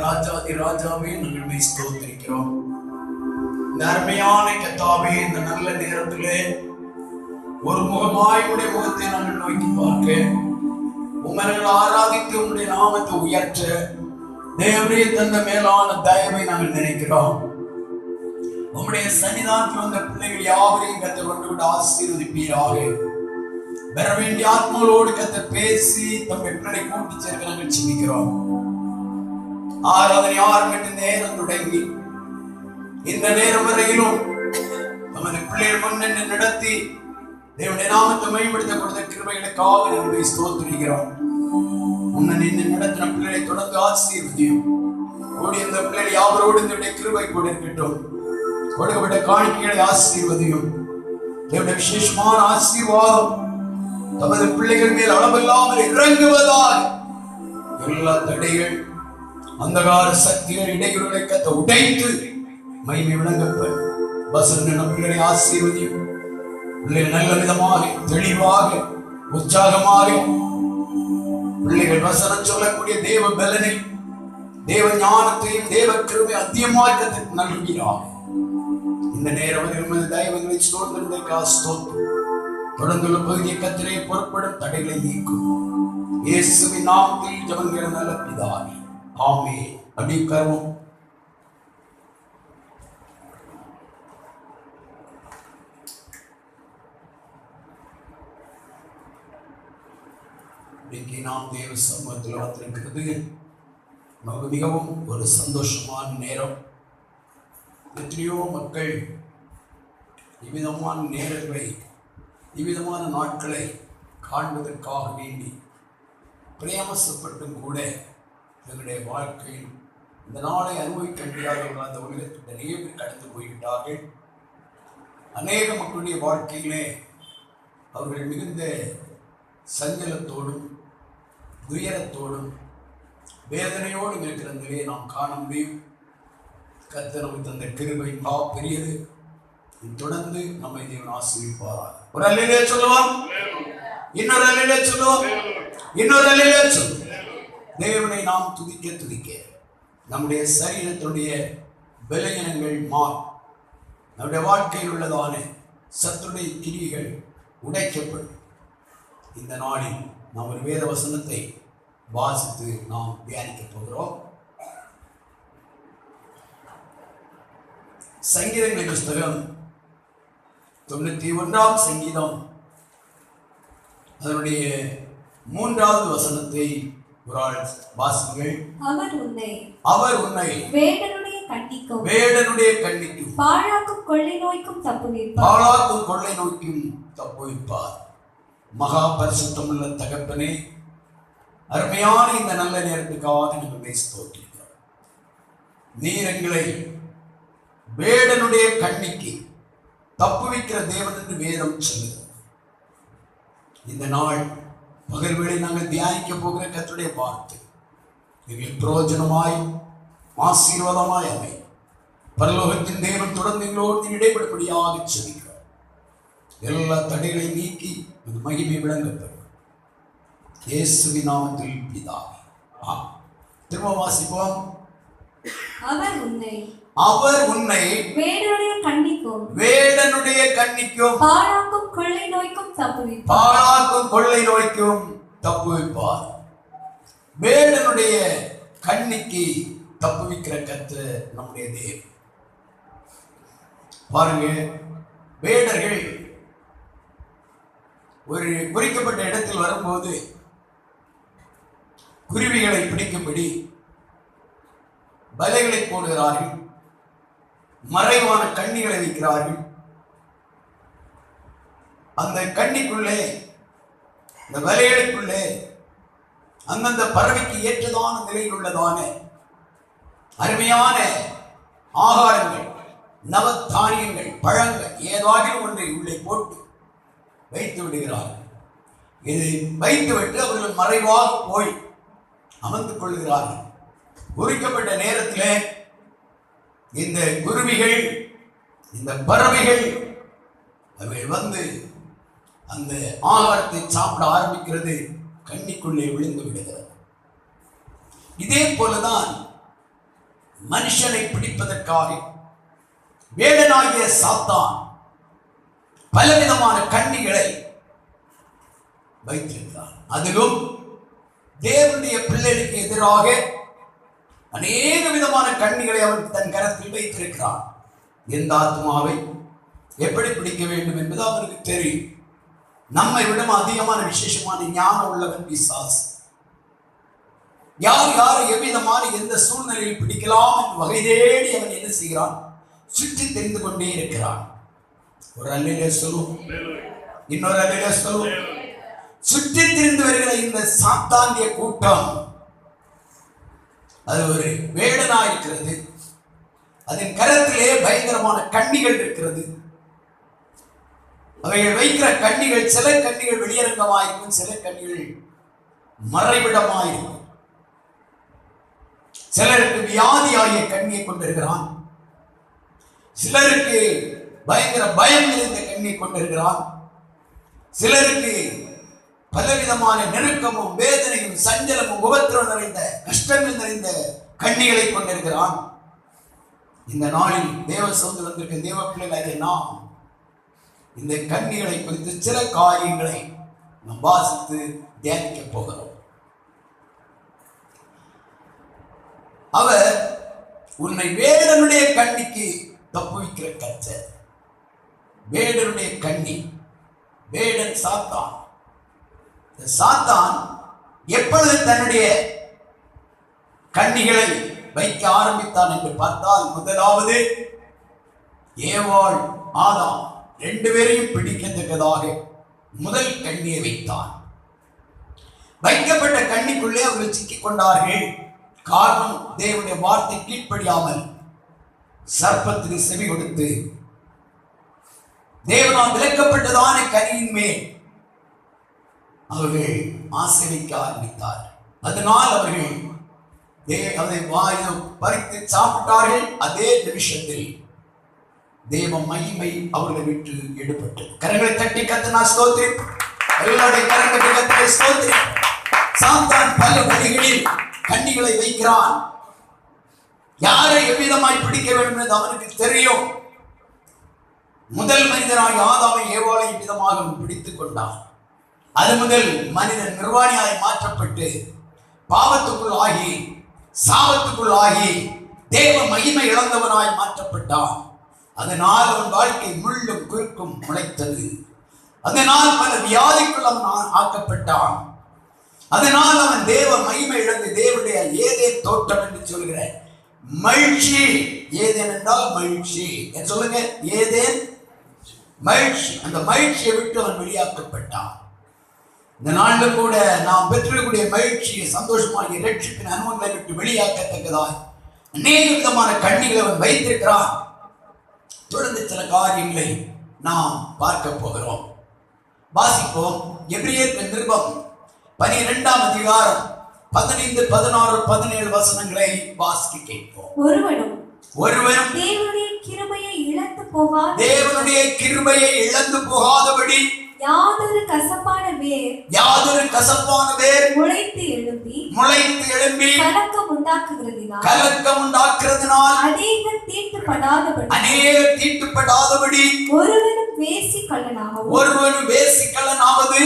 ராஜாதி ராஜாவே நாங்கள் ஸ்தோத்திரிக்கிறோம். இந்த அருமையான கர்த்தாவே, இந்த நல்ல நேரத்திலே ஒரு முகமாய் உடைய முகத்தை நாங்கள் நோக்கி பார்க்க, உங்களை ஆராதித்து உங்களுடைய நாமத்தை உயர்த்த தேவரே தந்த மேலான தயவை நாங்கள் நினைக்கிறோம். உங்களுடைய சன்னிதானத்தில் வந்த பிள்ளைகள் யாவரையும் கர்த்தர் கொண்டு விட்டு ஆசீர்வதிப்பீராக. வர வேண்டிய ஆத்மாவோடு கர்த்தர் பேசி தம்முடைய பிள்ளை கூட்டி சேர்க்க நாங்கள் சிந்திக்கிறோம். ஆராதனை ஆரம்பித்த நேரம் தொடங்கி இந்த நேரம் வரையிலும் நமது பிள்ளைகள் முன்னென்று நடத்தி தேவனுடைய நாமத்தை மேம்படுத்த கொடுத்த கிருபைகளுக்காக நாங்கள் ஸ்தோத்திரிக்கிறோம். முன்ன நின்று நடத்தின பிள்ளைகளை தொடர்ந்து ஆசீர்வதியும். கூடிய இந்த பிள்ளைகள் யாவரோடு இந்த கிருபை கூட இருக்கட்டும். கொடுக்கப்பட்ட காணிக்கைகளை ஆசீர்வதியும். தேவனுடைய விசேஷமான ஆசீர்வாதம் தமது பிள்ளைகள் மேல் அளவில்லாமல் இறங்குவதால் எல்லா தடைகள், அந்தகார சக்திகள், இடையூறுகளை கத்த உடைத்து மகிமை விளங்கப்ப வசன பிள்ளைகளை ஆசீர்வதியும். பிள்ளைகள் நல்ல விதமாக, தெளிவாக, உற்சாகமாக பிள்ளைகள் வசனம் சொல்லக்கூடிய தேவ பலனை, தேவ ஞானத்தையும் தேவ கிருபை அதிகமாக கற்றுக் நல்கிறார். இந்த நேரம் தயவுகளை ஸ்தோத்திரம். தொடர்ந்துள்ள பகுதியை கத்திரை பொறுப்படும் தடைகளை நீக்கும். இயேசுவின் நாமத்தில் ஜெபங்கிற நல்ல பிதாவே, ஆமென். அப்படி கருவோம். இன்னைக்கு நாம் தேவ சமூகத்தில் வந்திருக்கிறது நமக்கு மிகவும் ஒரு சந்தோஷமான நேரம். எத்தனையோ மக்கள் இவ்விதமான நேரங்களை, இவ்விதமான நாட்களை காண்பதற்காக வேண்டி பிரயாசப்பட்டும் கூட எங்களுடைய வாழ்க்கையில் இந்த நாளை அனுபவிக்க முடியாதவர்கள் அந்த உலகத்தில் நிறைய பேர் கடந்து போய்விட்டார்கள். அநேக மக்களுடைய வாழ்க்கையிலே அவர்கள் மிகுந்த சஞ்சலத்தோடும் துயரத்தோடும் வேதனையோடும் இருக்கிற நிலையை நாம் காண முடியும். கர்த்தர் நமக்கு தந்த கிருபை பெரியது. தொடர்ந்து நம்மை தேவன் ஆசீர்வதிப்பார். ஒரு அல்லேலூயா சொல்லுவோம், இன்னொரு அல்லேலூயா சொல்லுவோம், இன்னொரு அல்லேலூயா சொல்லுவோம். தேவனை நாம் துதிக்க துதிக்க நம்முடைய சரீரத்துடைய பலவீனங்கள் மாறும். நம்முடைய வாழ்க்கையில் உள்ளதான சத்துடைய கிரிகள் உடைக்கப்படும். இந்த நாளில் நாம் ஒரு வேத வசனத்தை வாசித்து நாம் தியானிக்க போகிறோம். சங்கீதங்களின் புஸ்தகம் 91ஆம் சங்கீதம் அதனுடைய 3வது வசனத்தை ஒரு ஆள் வாசிங்கள். அவர் உன்னை வேடனுடைய கண்ணிக்கும் பாழாக்கும் கொள்ளை நோய்க்கும் தப்புவிப்பார். மகா பரிசுத்தமுள்ள தகப்பனே, அருமையான இந்த நல்ல நேரத்துக்காக நாங்கள் ஸ்தோத்திரிக்கிறோம். நீர் எங்களை வேடனுடைய கண்ணிக்கு தப்புவிக்கிற தேவன் என்று வேதம் சொல்லுகிறது. இந்த நாள் பகல் வேளை நாங்கள் தியானிக்க போகிற கர்த்தருடைய வார்த்தை எங்களுக்கு பிரயோஜனமாய் ஆசீர்வாதமாய் அமை. பரலோகத்தின் தேவன் தொடர்ந்து எங்களோடு இடைபடும்படியாக சொல்லுகிறார். எல்லா தடைகளை நீக்கி மகிமை விளங்கப்படும். இயேசுவின் நாமத்தில் பிதாவே, ஆமென். திரும்ப வாசிப்போம். அவர் உன்னை வேடனுடைய கண்ணிக்கும் பாழாக்கும் கொள்ளை நோய்க்கும் தப்புவிப்பார். வேடனுடைய கண்ணிக்கு தப்புவிக்கிற கர்த்தர் நம்முடைய தேவன். பாருங்க, வேடர்கள் ஒரு குறிக்கப்பட்ட இடத்தில் வரும்போது குருவிகளை பிடிக்கும்படி வலைகளை போடுகிறார்கள், மறைவான கண்ணிகளை வைக்கிறார்கள். அந்த கண்ணிக்குள்ளே, இந்த வலைகளுக்குள்ளே அந்தந்த பறவைக்கு ஏற்றதான நிலையில் உள்ளதான அருமையான ஆகாரங்கள், நவதானியங்கள், பழங்கள் ஏதாவது ஒன்றை உள்ளே போட்டு வைத்து விடுகிறார்கள். இதை வைத்துவிட்டு அவர்கள் மறைவாக போய் அமர்ந்து கொள்கிறார்கள். குறிக்கப்பட்ட நேரத்தில் இந்த குருவிகள், இந்த பறவைகள் அவைகள் வந்து அந்த ஆகாரத்தை சாப்பிட ஆரம்பிக்கிறது, கண்ணிக்குள்ளே விழுந்து விடுகிறது. இதே போலதான் மனுஷனை பிடிப்பதற்காக வேடனாகிய சாத்தான் பலவிதமான கண்ணிகளை வைத்திருக்கிறார். அதிலும் தேவனுடைய பிள்ளைகளுக்கு எதிராக அநேக விதமான கண்ணிகளை அவன் தன் கரத்தில் வைத்திருக்கிறான். எந்த ஆத்மாவை எப்படி பிடிக்க வேண்டும் என்பது அவருக்கு தெரியும். நம்மை விட அதிகமான விசேஷமான ஞானம் உள்ளவன் பிசாசு. யார் யாரை எவ்விதமான எந்த சூழ்நிலையில் பிடிக்கலாம் என்று வகை தேடி அவன் என்ன செய்கிறான்? சுற்றி தெரிந்து கொண்டே இருக்கிறான். ஒரு அல்லேலூயா சொல்லும், இன்னொரு அல்லேலூயா சொல்லும். சுற்றி திரிந்து வருகிற இந்த சாத்தானிய கூட்டம் அது ஒரு வேடனா இருக்கிறது. அதன் கரத்திலே பயங்கரமான கண்ணிகள் இருக்கிறது. அவைகள் வைக்கிற கண்ணிகள், சில கண்ணிகள் வெளியரங்கமாயிருக்கும், சில கண்ணிகள் மறைவிடமாயிருக்கும். சிலருக்கு வியாதியாகிய கண்ணியை கொண்டிருக்கிறான், சிலருக்கு பயங்கர பயம் நிறைந்த கண்ணியை கொண்டிருக்கிறான், சிலருக்கு பலவிதமான நெருக்கமும் வேதனையும் சஞ்சலமும் உபத்திரம் நிறைந்த கஷ்டங்கள் நிறைந்த கண்ணிகளை கொண்டிருக்கிறான். இந்த நாளில் தேவ சோதனை வந்திருக்க தேவ பிள்ளைகளாகிய நாம் இந்த கண்ணிகளை குறித்து சில காரியங்களை நாம் வாசித்து தியானிக்க போகிறோம். அவர் உன்னை வேடனுடைய கண்ணிக்கு தப்புவிக்கிற கர்த்தர். வேடனுடைய கண்ணி, வேடன் சாத்தான். சாத்தான் எப்பொழுது தன்னுடைய கண்ணிகளை வைக்க ஆரம்பித்தான் என்று பார்த்தால், முதலாவது ஏவாள் ஆதாம் ரெண்டு பேரையும் பிடிக்கத்தக்கதாக முதல் கண்ணியை வைத்தான். வைக்கப்பட்ட கண்ணிக்குள்ளே அவர்கள் சிக்கிக் கொண்டார்கள். காரணம், தேவனுடைய வார்த்தை கீழ்ப்படியாமல் சர்ப்பத்துக்கு செவி கொடுத்து தேவனால் விலக்கப்பட்டதான கனியின் மேல் அவர்கள் ஆசைக்க ஆரம்பித்தார். அதனால் அவர்கள் அதை பறித்து சாப்பிட்டார்கள். அதே நிமிஷத்தில் தேவ மகிமை அவர்களை விட்டு எடுப்பட்டது. கரங்களை தட்டி கத்தினா ஸ்தோத்திரம். எல்லாருடைய கரங்களை கத்தின ஸ்தோத்திரம். சாத்தான் பல வழிகளில் கண்ணிகளை வைக்கிறான். யாரை எவ்விதமாய் பிடிக்க வேண்டும் என்று அவனுக்கு தெரியும். முதல் மனிதனாய் ஆதாமை ஏவாளை விதமாக பிடித்துக் கொண்டான். அது முதல் மனிதன் நிர்வாணியாய் மாற்றப்பட்டு பாவத்துக்குள் ஆகி சாபத்துக்குள் ஆகி தேவ மகிமை இழந்தவனாய் மாற்றப்பட்டான். அதனால் அவன் வாழ்க்கை முள்ளும் குறுக்கும் முளைத்தது. அதனால் பல வியாதிக்குள் அவன் ஆக்கப்பட்டான். அதனால் அவன் தேவ மகிமை இழந்து தேவனுடைய ஏதேன் தோட்டம் என்று சொல்கிற மகிழ்ச்சி, ஏதேன் என்றால் மகிழ்ச்சி என்று சொல்லுங்க, ஏதேன் மகிழ்ச்சி, அந்த மகிழ்ச்சியை விட்டு அவன் வெளியாக்கப்பட்டான். இந்த நாளில் கூட நாம் பெற்றக்கூடிய மகிழ்ச்சியை, சந்தோஷமாக இரட்சிப்பின் அனுபவங்களை விட்டு வெளியாக்கத்தக்கதாய் அநேக விதமான கண்ணிகளை அவன் வைத்திருக்கிறான். தொடர்ந்து சில காரியங்களை நாம் பார்க்க போகிறோம். வாசிப்போம். எபிரேயர் நிருபம் 12ஆம் அதிகாரம் 15, 16, 17 வசனங்களை வாசிக்க கேட்போம். ஒருவனும் தேவனுடைய கிருபையை இழந்து போகாதபடி யாதொரு கசப்பான வேர் முளைத்து எழும்பி கலக்கம் உண்டாக்குகிறதினால் அநேக தீட்டுப்படாதபடி ஒருவனும் வேசிக்கல்லனாவது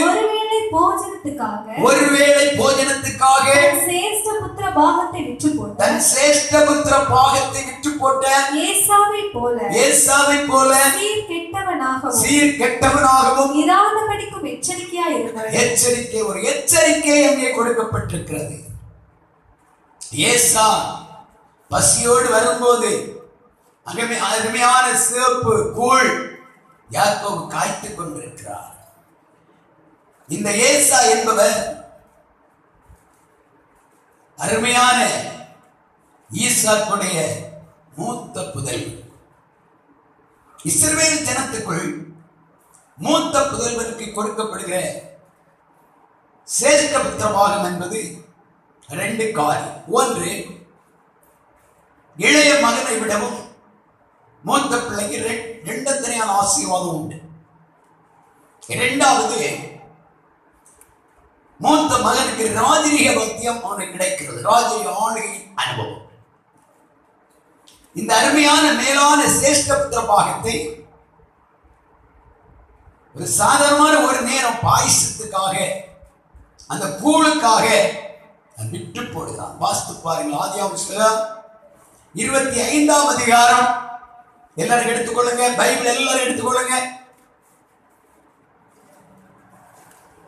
ஒருவேளை போஜனத்துக்காக தன் சேஷ்ட புத்திர பாகத்தை விற்று போட்ட ஏசாவை போல சீர் கெட்டவனாகவும் எச்சரிக்கை, ஒரு எச்சரிக்கை அங்கே கொடுக்கப்பட்டிருக்கிறது. ஏசா பசியோடு வரும்போது அருமையான சிவப்பு கூழ் யாக்கோபு காய்த்துக் கொண்டிருக்கிறார். இந்த ஏசா என்பவர் அருமையான ஈசாக்குடைய மூத்த புதல்வர். இஸ்ரவேல் ஜனத்துக்குள் மூத்த புதல்வருக்கு கொடுக்கப்படுகிற சேஷ்ட புத்திரபாகம் என்பது ரெண்டு காரியம். ஒன்று, இளைய மகனை விடவும் மூத்த பிள்ளைக்கு ரெண்டத்தனையான ஆசீர்வாதம் உண்டு. இரண்டாவது, மூத்த மகனுக்கு ராஜரீக பக்தியம் அவனுக்கு கிடைக்கிறது, ராஜரீக ஆளுகையின் அனுபவம். இந்த அருமையான மேலான சிரேஷ்ட புத்திர பாகத்தை ஒரு சாதாரணமான ஒரு நேரம் பாயசத்துக்காக அந்த கூழுக்காக விட்டு போடுகிறான். வாஸ்து பாருங்கள், ஆதியாகமம் புத்தகம் 25ஆம் அதிகாரம். எல்லாரும் எடுத்துக்கொள்ளுங்க, பைபிள் எல்லாரும் எடுத்துக்கொள்ளுங்க.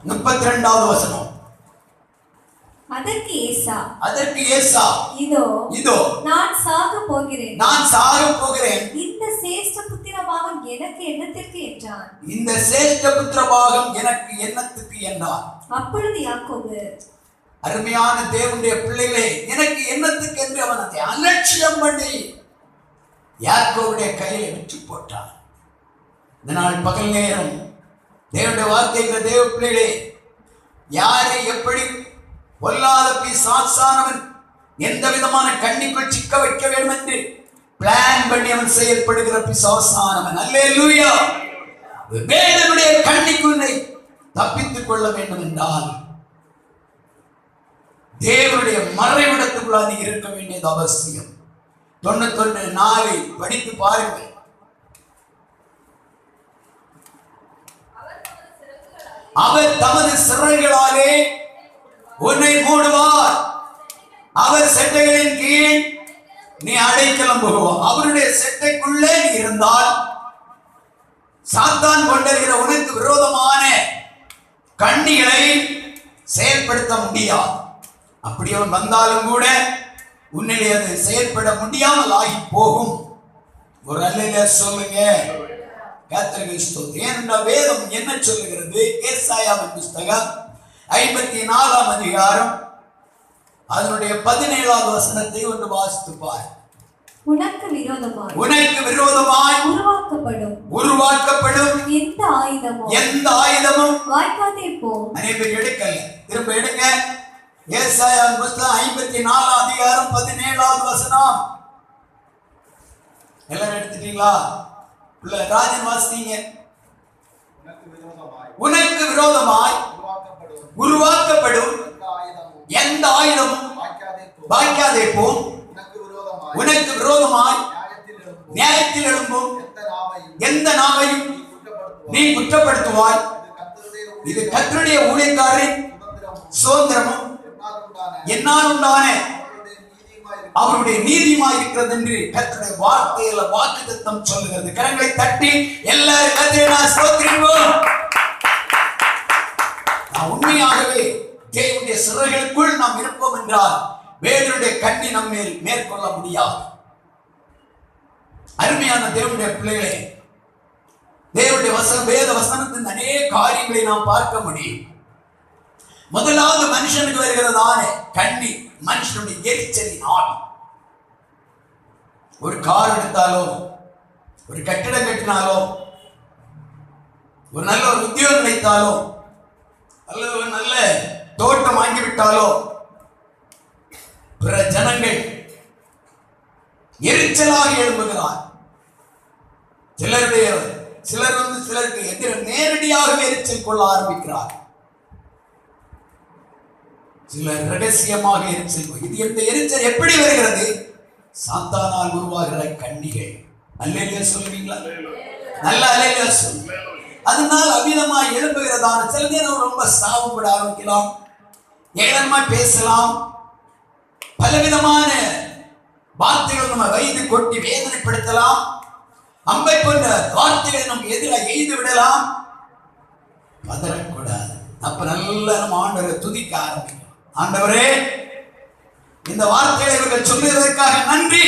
32வது வசனம். அதற்கு ஏசா இதோ நான் சாக போகிறேன், இந்த சிரேஷ்ட புத்திர பாகம் எனக்கு என்னத்திற்கு என்றான். இந்த சிரேஷ்ட புத்திர பாகம் எனக்கு என்னத்துக்கு என்றான். அப்பொழுது யாக்கோபு, அருமையான தேவனுடைய பிள்ளைகளே, எனக்கு என்னத்துக்கு என்று அவன் அதை அலட்சியம் பண்ணி யாக்கோபுடைய கையில விட்டு போட்டான். இதனால் பகல் நேரம் தேவனுடைய வார்த்தைகிற தேவ பிள்ளைகளே, யாரை எப்படி பொல்லாத பிசாசானவன் எந்த விதமான கண்ணிக்குள் சிக்க வைக்க வேண்டும் என்று பிளான் பண்ணி அவன் செயல்படுகிற பிசாசானவன், அல்லேலூயா, வேதனுடைய கண்ணிக்குள்ளே தப்பித்துக் கொள்ள வேண்டும் என்றால் தேவனுடைய மறைவிடத்துக்குள்ள நீ இருக்க வேண்டியது அவசியம். 91:4 படித்து பாருங்கள். அவர் தமது சிறகுகளாலே உன்னை மூடுவார், அவர் செட்டைகளின் கீழ் நீ அடைக்கலம் புகுவார். அவருடைய செட்டைக்குள்ளே நீ இருந்தால் சாத்தான் கொண்டிருக்கிற உனக்கு விரோதமான கண்ணிகளை செயல்படுத்த முடியாது. அப்படி அவன் வந்தாலும் கூட உன்னிலே அது செயல்பட முடியாமல் ஆகி போகும். ஒரு அல்லேலூயா சொல்லுங்க. கர்த்தருக்கு ஸ்தோத்திரம். ஏனென்றால் வேதம் என்ன சொல்லுகிறது? ஏசாயாவின் புத்தகம் 54ஆம் அதிகாரம் அதனுடைய 17வது வசனத்தை ஒன்று வாசித்து பார். உனக்கு விரோதமாய் உருவாக்கப்படும் எந்த ஆயுதமும் வாய்க்காதே போம். அனைவரும் எடுக்கல, திரும்ப எடுங்க. ஏசாயாவின் புத்தகம் 54ஆம் அதிகாரம் 17வது வசனம். எல்லாரும் எடுத்துட்டீங்களா? ராஜன் வாசிங்க. உனக்கு விரோதமாய் உருவாக்கப்படும் எந்த ஆயுதமும் வாய்க்காதே போம். உனக்கு விரோதமாய் நியாயத்தில் எழும்பும் எந்த நாவையும் நீ குற்றப்படுத்துவாய். இது கர்த்தருடைய ஊழியக்காரரின் சுதந்திரமும் என்னால் உண்டான அவருடைய நீதியுமாய் இருக்கிறது என்று கர்த்தருடைய வார்த்தையில வாக்குத்தத்தம் சொல்லுகிறது. கரங்களை தட்டி எல்லாரும் கர்த்தரை ஸ்தோத்திரிப்போம். உண்மையாகவே தேவனுடைய சிறைகளுக்குள் நாம் இருப்போம் என்றால் வேதனுடைய கண்ணி நம்மேல் மேற்கொள்ள முடியாது. அருமையான தேவனுடைய பிள்ளைகளே, தேவனுடைய வேத வசனத்தின் அநேக காரியங்களை நாம் பார்க்க முடியும். முதலாவது மனுஷனுக்கு வருகிறதான கண்ணி மனுஷனுடைய எரிச்சலின் ஆவி. ஒரு கார் எடுத்தாலோ, ஒரு கட்டிடம் கட்டினாலோ, ஒரு நல்ல ஒரு உத்தியோகம் வைத்தாலோ, அல்லது ஒரு நல்ல தோட்டம் வாங்கிவிட்டாலோ பிற ஜனங்கள் எரிச்சலாக எழும்புகிறார். சிலருக்கு எதிர நேரடியாக எரிச்சல் கொள்ள ஆரம்பிக்கிறார். சிலர் ரகசியமாக எரிச்சல். இது இந்த எரிச்சல் எப்படி வருகிறது? சாத்தானால் உருவாகிற கண்ணிகள். அல்லேலூயா சொல்லுவீங்களா? நல்ல அல்லேலூயா சொல்லுங்க. அதனால் அமிதமாய் எழும்புகிறதான சில நேரம் ரொம்ப சாவுப்பட ஆரம்பிக்கலாம், ஏளனமாய் பேசலாம், பலவிதமான வார்த்தைகள் நம்ம வயது கொட்டி வேதனைப்படுத்தலாம், அம்பை போன்ற வார்த்தைகளை நமக்கு எதிராக எய்து விடலாம். பதறக்கூடாது. அப்ப நல்ல நம்ம ஆண்டவரை துதிக்க ஆரம்பிக்கும். ஆண்டவரே, இந்த வார்த்தைகளை இவர்கள் சொல்லுவதற்காக நன்றி,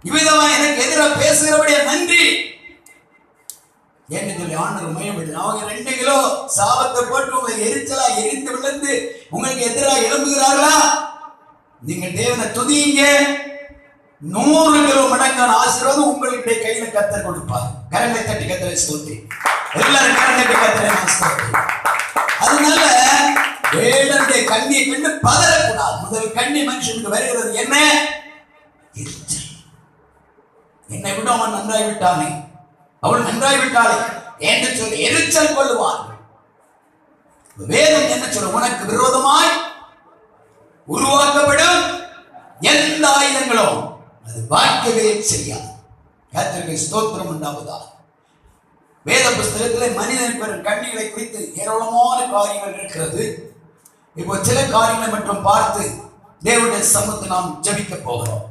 இவ்விதமா எனக்கு எதிராக பேசுகிறபடியா நன்றி என்று சொல்லி ஆண்டவர் மயமிடு. அவங்க 2 கிலோ சாபத்தை போட்டு உங்களை எரிச்சலா எரிந்து விழுந்து உங்களுக்கு எதிராக எழும்புகிறார்களா? நீங்கள் தேவனை துதியுங்க. 100 கிலோ மடங்கான ஆசீர்வாதம் உங்களுடைய கையில கர்த்தர் கொடுப்பார். கரங்களை தட்டி கர்த்தரை ஸ்தோத்திரி. எல்லாரும் கரங்களை தட்டி கர்த்தரை ஸ்தோத்திரி. அதனால வேடனுடைய கண்ணியை கண்டு பதறக்கூடாது. முதல் கண்ணி மனுஷனுக்கு வருகிறது என்ன? எரிச்சல். என்னை விட அவன் நன்றாய் விட்டானே, அவள் நன்றாய் விட்டாளே என்று சொல்லி எரிச்சல் கொள்ளுவார்கள். வேதம் என்ன சொல்ல? உனக்கு விரோதமாய் உருவாக்கப்படும் எந்த ஆயுதங்களும் அது வாய்க்கவே செய்யாது. கர்த்தருக்கு ஸ்தோத்திரம் உண்டாவதா. வேத புஸ்தகத்தில் மனிதனுக்கு வரும் கண்ணிகளை குறித்து ஏராளமான காரியங்கள் இருக்கிறது. இப்போ சில காரியங்களை மட்டும் பார்த்து தேவனுடைய சமூகத்தை நாம் ஜெபிக்க போகிறோம்.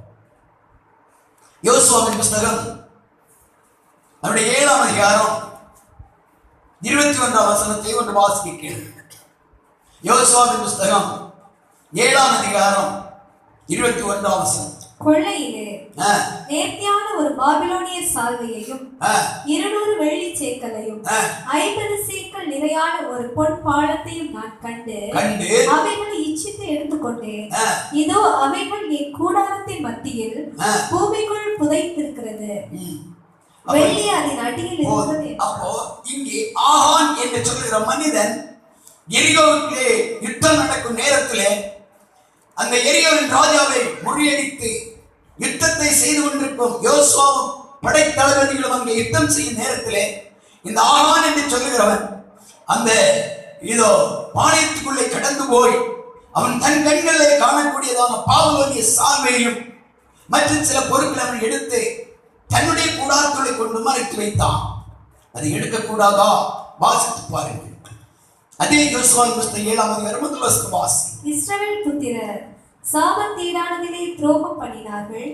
யோசுவாவின் புஸ்தகம் அவருடைய 7ஆம் அதிகாரம் 21ஆம் வசனத்தை ஒன்று வாசிக்கிறேன். யோசுவாவின் புஸ்தகம் 7ஆம் அதிகாரம் 21ஆம் வசனம். கொள்ளையிலே நேர்த்தியான ஒரு பாபிலோனிய சால்வையையும் 200 வெள்ளி சேக்கலையும் 50 சேக்கல் நிறையான ஒரு பொன் பாலத்தையும் நான் கண்டு அவைகளை இச்சித்து எடுத்துக்கொண்டேன். இதோ அவைகள் என் கூடாரத்தின் மத்தியில் பூமிக்குள் புதைத்திருக்கிறது. வெள்ளி அதன் அடியில் இருக்கிறது. அப்போ இங்கே ஆகான் என்று சொல்லுகிற மனிதன் எரிகோவிலே யுத்தம் நடக்கும் நேரத்திலே அந்த எரிகோவின் ராஜாவை முறியடித்து யுத்தத்தை செய்து கொண்டிருக்கும் யோசுவாவும் படைத்தளபதிகளும் அங்கே யுத்தம் செய்யும் நேரத்திலே இந்த ஆகான் என்று சொல்லுகிறவன் அந்த இதோ பாளையத்துக்குள்ளே கடந்து போய் அவன் தன் கண்களிலே காணக்கூடியதான பாபிலோனிய சால்வையும் மற்றும் சில பொருட்களை அவன் எடுத்து தன்னுடைய கூடாரத்துள்ளே கொண்டு மறைத்து வைத்தான். அதை எடுக்கக்கூடாதா? வாசித்து பாருங்கள். அதே யோசுவாவின் புஸ்தகம் 7ஆம் அதிகாரம் 1 வசனம் வாசி. இஸ்ரவேல் புத்திரர் சாபத்தீடானதிலே துரோகம் பண்ணினார்கள்.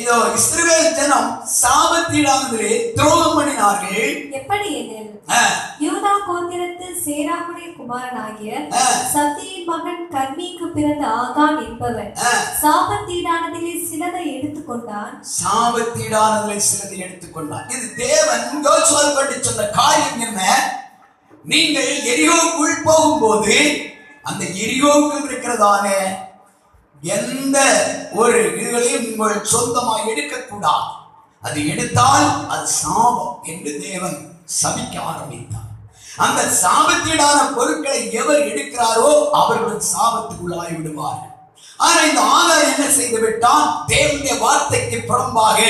இதோ இஸ்ரவேல் ஜனம் சாபத்தீடானதிலே துரோகம் பண்ணினார்கள். எப்படி எனில் யூதா கோத்திரத்தில் சேராவுடைய குமாரனாகிய சத்தியின் மகன் கர்மிக்கு பிறந்த ஆகான் என்பவன் சாபத்தீடானதிலே சிலதை எடுத்துக்கொண்டான். சாபத்தீடானதிலே சிலதை எடுத்துக்கொண்டான். இது தேவன் யோசுவாவுக்கு கொண்டு சொன்ன காரியம் என்ன? நீங்கள் எரிகோவுக்குள் போகும்போது அந்த எரிகோவுக்குள் இருக்கிறதான எந்த ஒரு இதுகளையும் நீங்கள் சொந்தமாக எடுக்கக்கூடாது. அது எடுத்தால் அது சாபம் என்று தேவன் சபிக்க ஆரம்பித்தார். அந்த சாபத்தீடான பொருட்களை எவர் எடுக்கிறாரோ அவர்களும் சாபத்துக்குள்ளாய் விடுவார்கள். ஆனா இந்த ஆகார் என்ன செய்து விட்டான்? தேவனுடைய வார்த்தைக்கு புறம்பாக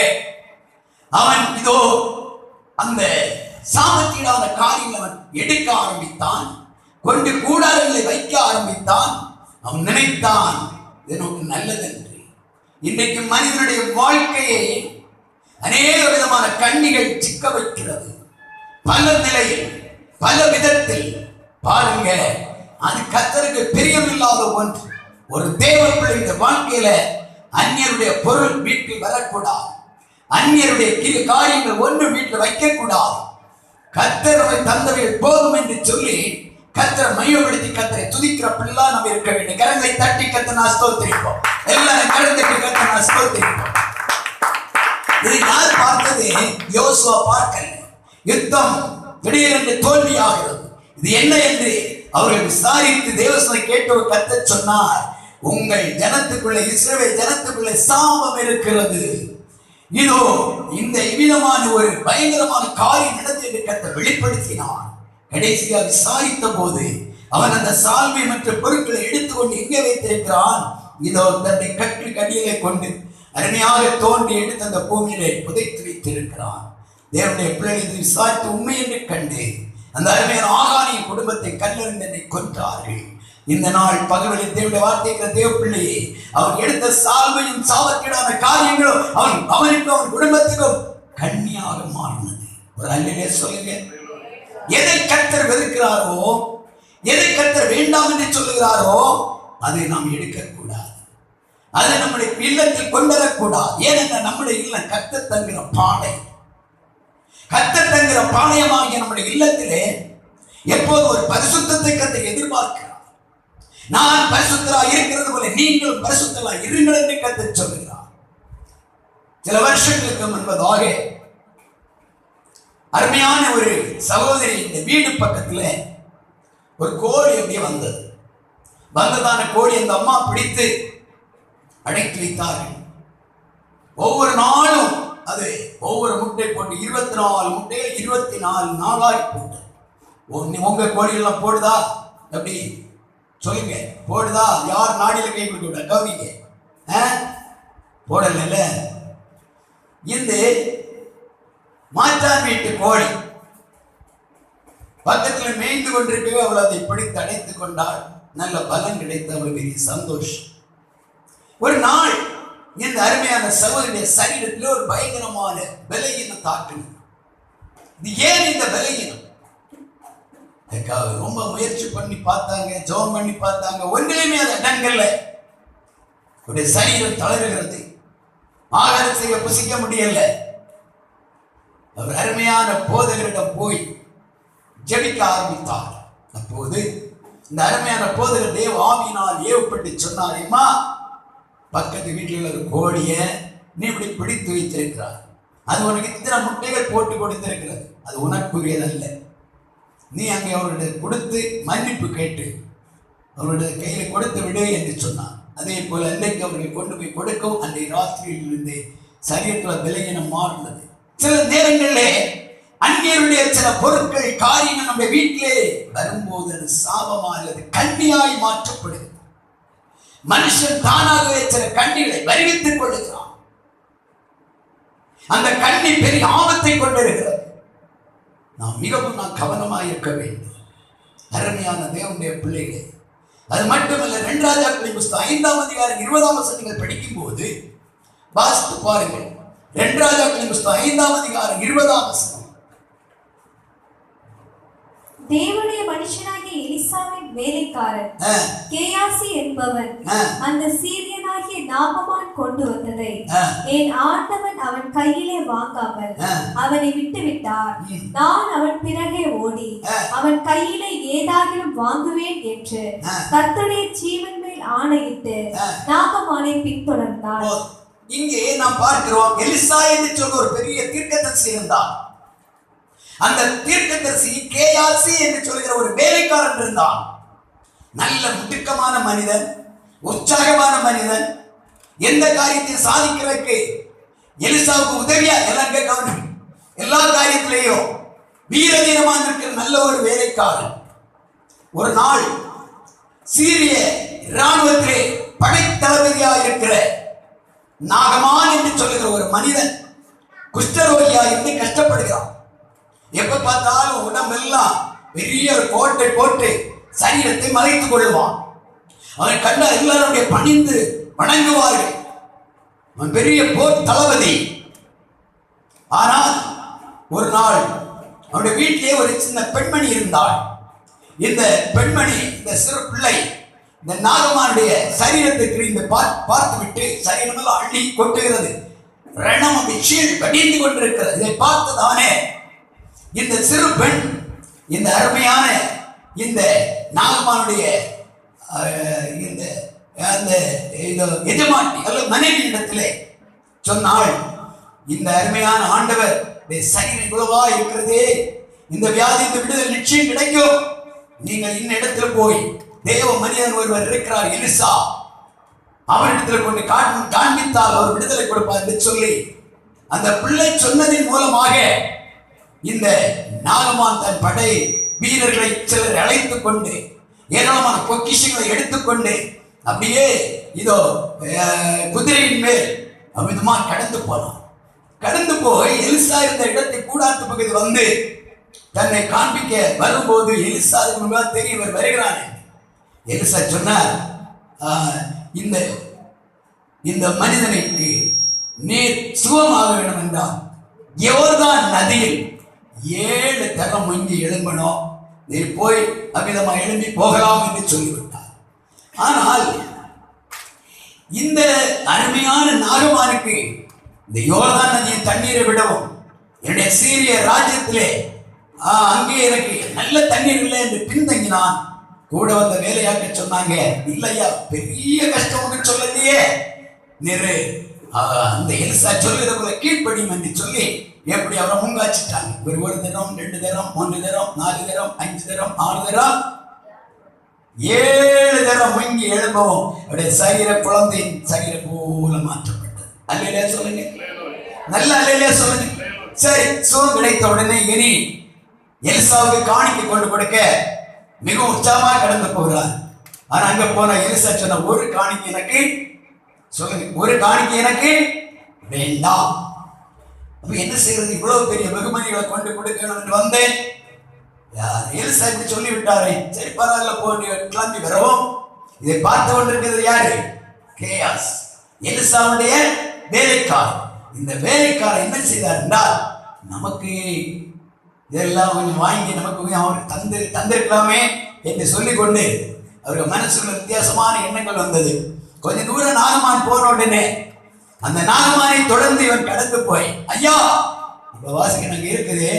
அவன் இதோ அந்த சாபத்தீடான காரியங்களை அவன் எடுக்க ஆரம்பித்தான். கொண்டு கூடாரங்களை வைக்க ஆரம்பித்தான். அவன் நினைத்தான் இது நமக்கு நல்லதென்று. இன்றைக்கு மனிதனுடைய வாழ்க்கையை அநேக விதமான கண்ணிகள் சிக்க வைக்கிறது. பல நிலையில் பல விதத்தில் பாருங்க. அது கர்த்தருக்கு பிரியமில்லாத ஒன்று. ஒரு தேவ பிள்ளை இந்த வாழ்க்கையில அந்நியருடைய பொருள் வீட்டில் வரக்கூடாது. அந்நியருடைய காரியங்கள் ஒன்று வீட்டில் வைக்கக்கூடாது. கர்த்தரை தந்தவைகள் போதும் என்று சொல்லி கர்த்தரை மையப்படுத்தி கர்த்தரை துதிக்கிற பிள்ளை நம்ம இருக்க வேண்டும். கரங்களை தட்டி கர்த்தரை நான் ஸ்தோத்திரிப்போம். எல்லாரும் கரங்களை கர்த்தரை நான் ஸ்தோத்திரிப்போம். இதை யார் பார்த்தது? யோசுவா பார்க்கல. யுத்தம் திடீரென்று தோல்வியாகிறது. இது என்ன என்று அவர்கள் விசாரித்து தேவசனை கேட்டு கர்த்தர் சொன்னார், உங்கள் ஜனத்துக்குள்ளே இஸ்ரவேல் ஜனத்துக்குள்ளே சாபம் இருக்கிறது. இதோ இந்த விதமான ஒரு பயங்கரமான காரியம் நடந்தது என்று கர்த்தர் வெளிப்படுத்தினார். கடைசியாக விசாரித்த போது அவன் அந்த சால்வை மற்ற பொருட்களை எடுத்துக்கொண்டு எங்கே வைத்திருக்கிறான்? இதோ தன்னை கட்டில் அடியிலே கொண்டு அருமையாக தோண்டி எடுத்து அந்த பூமியிலே புதைத்து வைத்திருக்கிறான். தேவனுடைய பிள்ளைகளை விசாரித்து உண்மை என்று கண்டு அந்த அருமையான ஆகானின் குடும்பத்தை கல்லறிந்தனை கொன்றார்கள். இந்த நாள் பகவலில் தேவனுடைய வார்த்தைக்கிற தேவ பிள்ளையை அவன் எடுத்த சால்வையும் சாபக்கேடான காரியங்களும் அவனுக்கும் அவன் குடும்பத்துக்கும் கண்ணியாக மாறினது. ஒரு அல்லையே சொல்லுங்க. எதை கர்த்தர் வெறுக்கிறாரோ, எதை கர்த்தர் வேண்டாம் என்று சொல்லுகிறாரோ அதை நாம் எடுக்கக்கூடாது. அதை நம்முடைய இல்லத்தில் கொண்டு வரக்கூடாது. ஏனென்றால் நம்முடைய இல்லம் கர்த்தர் தங்குகிற பானை. கர்த்தர் தங்குகிற பாளையமாகிய நம்முடைய இல்லத்திலே எப்போது ஒரு பரிசுத்தத்தை கர்த்தர் எதிர்பார்க்கிறார். நான் பரிசுத்தராய் இருக்கிறது போல நீங்கள் பரிசுத்தராய் இருங்கள் என்று கர்த்தர் சொல்லுகிறார். சில வருஷங்களுக்கு முன்பதாக அருமையான ஒரு சகோதரி இந்த வீடு பக்கத்துல ஒரு கோழி அப்படியே வந்ததான கோழி அந்த அம்மா பிடித்து அடைத்து வைத்தார்கள். ஒவ்வொரு நாளும் அது ஒவ்வொரு முட்டை போட்டு 24 முட்டைகள் 24 நாளாய் போட்டு. உங்க கோழிகள்லாம் போடுதா? அப்படி சொல்லுங்க, போடுதா? யார் நாடியில கை கொடுக்க கவனிங்க. போடல. இந்த மாற்றான் வீட்டு கோழி பக்கத்தில் மேய்ந்து கொண்டிருக்கவே அவள் அதை பிடித்து அடைத்துக் கொண்டாள். நல்ல பலன் கிடைத்த அவள் பெரிய சந்தோஷம். ஒரு நாள் இந்த அருமையான சகோதரனுடைய சரீரத்தில் ஒரு பயங்கரமான பலகீனம் தாக்குது. இது ஏன் இந்த பலகீனம்? ரொம்ப முயற்சி பண்ணி பார்த்தாங்க, ஜெபம் பண்ணி பார்த்தாங்க, ஒன்றிலுமே அது அடங்கல்ல. அவருடைய சரீரம் தளர்கிறது, ஆகாரத்தை புசிக்க முடியல. அவர் அருமையான போதகரிடம் போய் ஜெபிக்க ஆரம்பித்தார். அப்போது இந்த அருமையான போதகர் தேவ ஆவியினால் ஏவப்பட்டு சொன்னாரேம்மா, பக்கத்து வீட்டில் ஒரு கோழிய நீ இப்படி பிடித்து வைத்திருக்கிறார், அது உனக்கு இத்தனை முட்டைகள் போட்டு கொடுத்திருக்கிறது, அது உனக்குரியதல்ல. நீ அங்கே அவருடைய கொடுத்து மன்னிப்பு கேட்டு அவருடைய கையில கொடுத்து விடு என்று சொன்னார். அதே போல அன்றைக்கு அவர்கள் கொண்டு போய் கொடுக்கவும் அன்றைய ராத்திரியிலிருந்து சரீரத்தில் விலகினம் மாறுகிறது. சில நேரங்களிலே அந்நியருடைய சில பொருட்கள் காரியங்கள் நம்முடைய வீட்டிலே வரும்போது அது சாபமா அல்லது கண்ணியாய் மாற்றப்படுகிறது. மனுஷன் தானாகவே சில கண்ணிகளை வருவித்துக் கொள்ளுகிறான். அந்த கண்ணி பெரிய ஆபத்தை கொண்டிருக்கிறது. நாம் மிகவும் கவனமாக இருக்க வேண்டும். அருமையான தேவனுடைய பிள்ளைகளே, அது மட்டுமல்ல, 2 ராஜாக்களின் புத்தகம் 5ஆம் அதிகாரம் 20ஆம் வசனங்கள் படிக்கும் போது வாசித்து பாருங்கள். 2 ராஜாக்களின் புத்தகம் 5ஆம் அதிகாரம் 20ஆம் வசனம். தேவனுடைய மனுஷனாகிய எலிசாவின் வேலைக்காரன் கேயாசி என்பவன் அந்த சீரியனாகிய நாகமான் கொண்டு வந்ததை என் ஆண்டவன் அவன் கையிலே வாங்காமல் அவனை விட்டு விட்டார். நான் அவன் பிறகே ஓடி அவன் கையிலே ஏதாகிலும் வாங்குவேன் என்று கர்த்தருடைய ஜீவன் மேல் ஆணையிட்டு நாகமானை பின்தொடர்ந்தான். இங்கே நாம் பார்க்கிறோம், எலிசா என்று சொல்ல ஒரு பெரிய தீர்க்கதரிசி இருந்தார். அந்த தீர்க்கதரிசி கேயாசி என்று சொல்கிற ஒரு வேலைக்காரன் இருந்தான். நல்ல முடுக்கமான மனிதன், உற்சாகமான மனிதன், எந்த காரியத்தையும் சாதிக்கிறதுக்கு எலிசாவுக்கு உதவியா எல்லா காரியத்திலேயும் வீரதீரமாக இருக்கிற நல்ல ஒரு வேலைக்காரன். ஒரு நாள் சீரிய இராணுவத்திலே படைத்தளபதியாக இருக்கிற நாகமான் என்று சொல்லுகிற ஒரு மனிதன் குஷ்டரோகியா இருந்து கஷ்டப்படுகிறான். எப்ப பார்த்தாலும் உடம்பெல்லாம் பெரிய ஒரு கோட்டை போட்டு சரீரத்தை மறைத்துக் கொள்வான். அவன் கண்ட எல்லாருடைய பணிந்து வணங்குவார்கள். அவன் பெரிய போர் தளபதி. ஆனால் ஒரு நாள் அவனுடைய வீட்டிலே ஒரு சின்ன பெண்மணி இருந்தாள். இந்த பெண்மணி, இந்த சிறு பிள்ளை, இந்த நாகமானுடைய சரீரத்துக்கு இந்த பார்த்து விட்டு சரீரமெல்லாம் அள்ளி கொட்டுகிறது. ரணம் அப்படி சீழ் வடிந்து கொண்டிருக்கிறது. இதை பார்த்ததானே இந்த சிறு பெண் இந்த அருமையான இந்த நாகமானுடைய இந்த எஜமாட்டி அல்லது மனைவி இடத்திலே சொன்னாள், இந்த அருமையான ஆண்டவர் சரீரம் இவ்வளவா இருக்கிறதே, இந்த வியாதி இந்த விடுதல் நிச்சயம் கிடைக்கும். நீங்கள் இந்த இடத்துல போய் தேவ மனிதன் ஒருவர் இருக்கிறார் எலிசா, அவரிடத்தில் கொண்டு காண்பித்தால் அவர் விடுதலை கொடுப்பார் என்று சொல்லி அந்த பிள்ளை சொன்னதின் மூலமாக இந்த நாகமான் தன் படை வீரர்களை சிலர் அழைத்துக் கொண்டு ஏராளமான பொக்கிஷங்களை எடுத்துக்கொண்டு அப்படியே இதோ குதிரையின் மேல் அமிதமா கடந்து போனான். கடந்து போய் எலிசா இருந்த இடத்தை கூடாத்து பகுதி வந்து தன்னை காண்பிக்க வரும்போது எலிசா தெரிய வருகிறான். எலிசா சொன்னார், இந்த மனிதனுக்கு நீர் சுகமாக வேண்டும் என்றால் யோர்தான் நதியில் 7 தரம் முங்கி எழும்பணும், நீர் போய் அமிதமா எழும்பி போகலாம் என்று சொல்லிவிட்டார். ஆனால் இந்த அருமையான நாகமானுக்கு இந்த யோர்தான் நதியின் தண்ணீரை விடவும் என்னுடைய சீரிய ராஜ்யத்திலே அங்கே எனக்கு நல்ல தண்ணீர் இல்லை என்று பின்தங்கினான். கூட வந்த வேலையாக்க சொன்னாங்க, இல்லையா பெரிய கஷ்டம் சொல்லலையே, நிறு அந்த எலிசா சொல்லுறவங்களை கீழ்ப்படியும் என்று சொல்லி எப்படி அவரை முங்காச்சிட்டாங்க. ஒரு தரம் 2 தரம் 3 தரம் 4 தரம் 5 தரம் 6 தரம் 7 தரம் முங்கி எழும்பவும் அவருடைய சரீர குழந்தையின் சரீர போல மாற்றப்பட்டது. அல்லையா சொல்லுங்க, நல்ல அல்லையா சொல்லுங்க. சரி, சுகம் கிடைத்த உடனே இனி எலிசாவுக்கு காணிக்கை கொண்டு கொடுக்க மிகவும் உற்சாகமாக கடந்து போகிறார். ஆனா அங்க போன எலிசா சொன்ன, ஒரு காணிக்கை எனக்கு சொல்லுங்க, ஒரு காணிக்கை எனக்கு வேண்டாம். அப்ப என்ன செய்யறது, இவ்வளவு பெரிய வெகுமதிகளை கொண்டு கொடுக்கணும் என்று வந்தேன். எலிசா இப்படி சொல்லி விட்டாரே, சரி பரவாயில்ல போய் கிளம்பி வரவும். இதை பார்த்து கொண்டிருக்கிறது யாரு? கேயாஸ். எலிசாவுடைய வேலைக்காரர். இந்த வேலைக்காரர் என்ன செய்தார் என்றால், நமக்கு இதெல்லாம் கொஞ்சம் வாங்கி நமக்கு கொஞ்சம் அவர் தந்திருக்கலாமே என்று சொல்லிக்கொண்டு அவருக்கு மனசுல வித்தியாசமான எண்ணங்கள் வந்தது. கொஞ்சம் தூரம் நாகமான் போன உடனே அந்த நாகமானை தொடர்ந்து இவன் கடந்து போய், ஐயா இப்ப வாசிக்க நாங்க இருக்குது,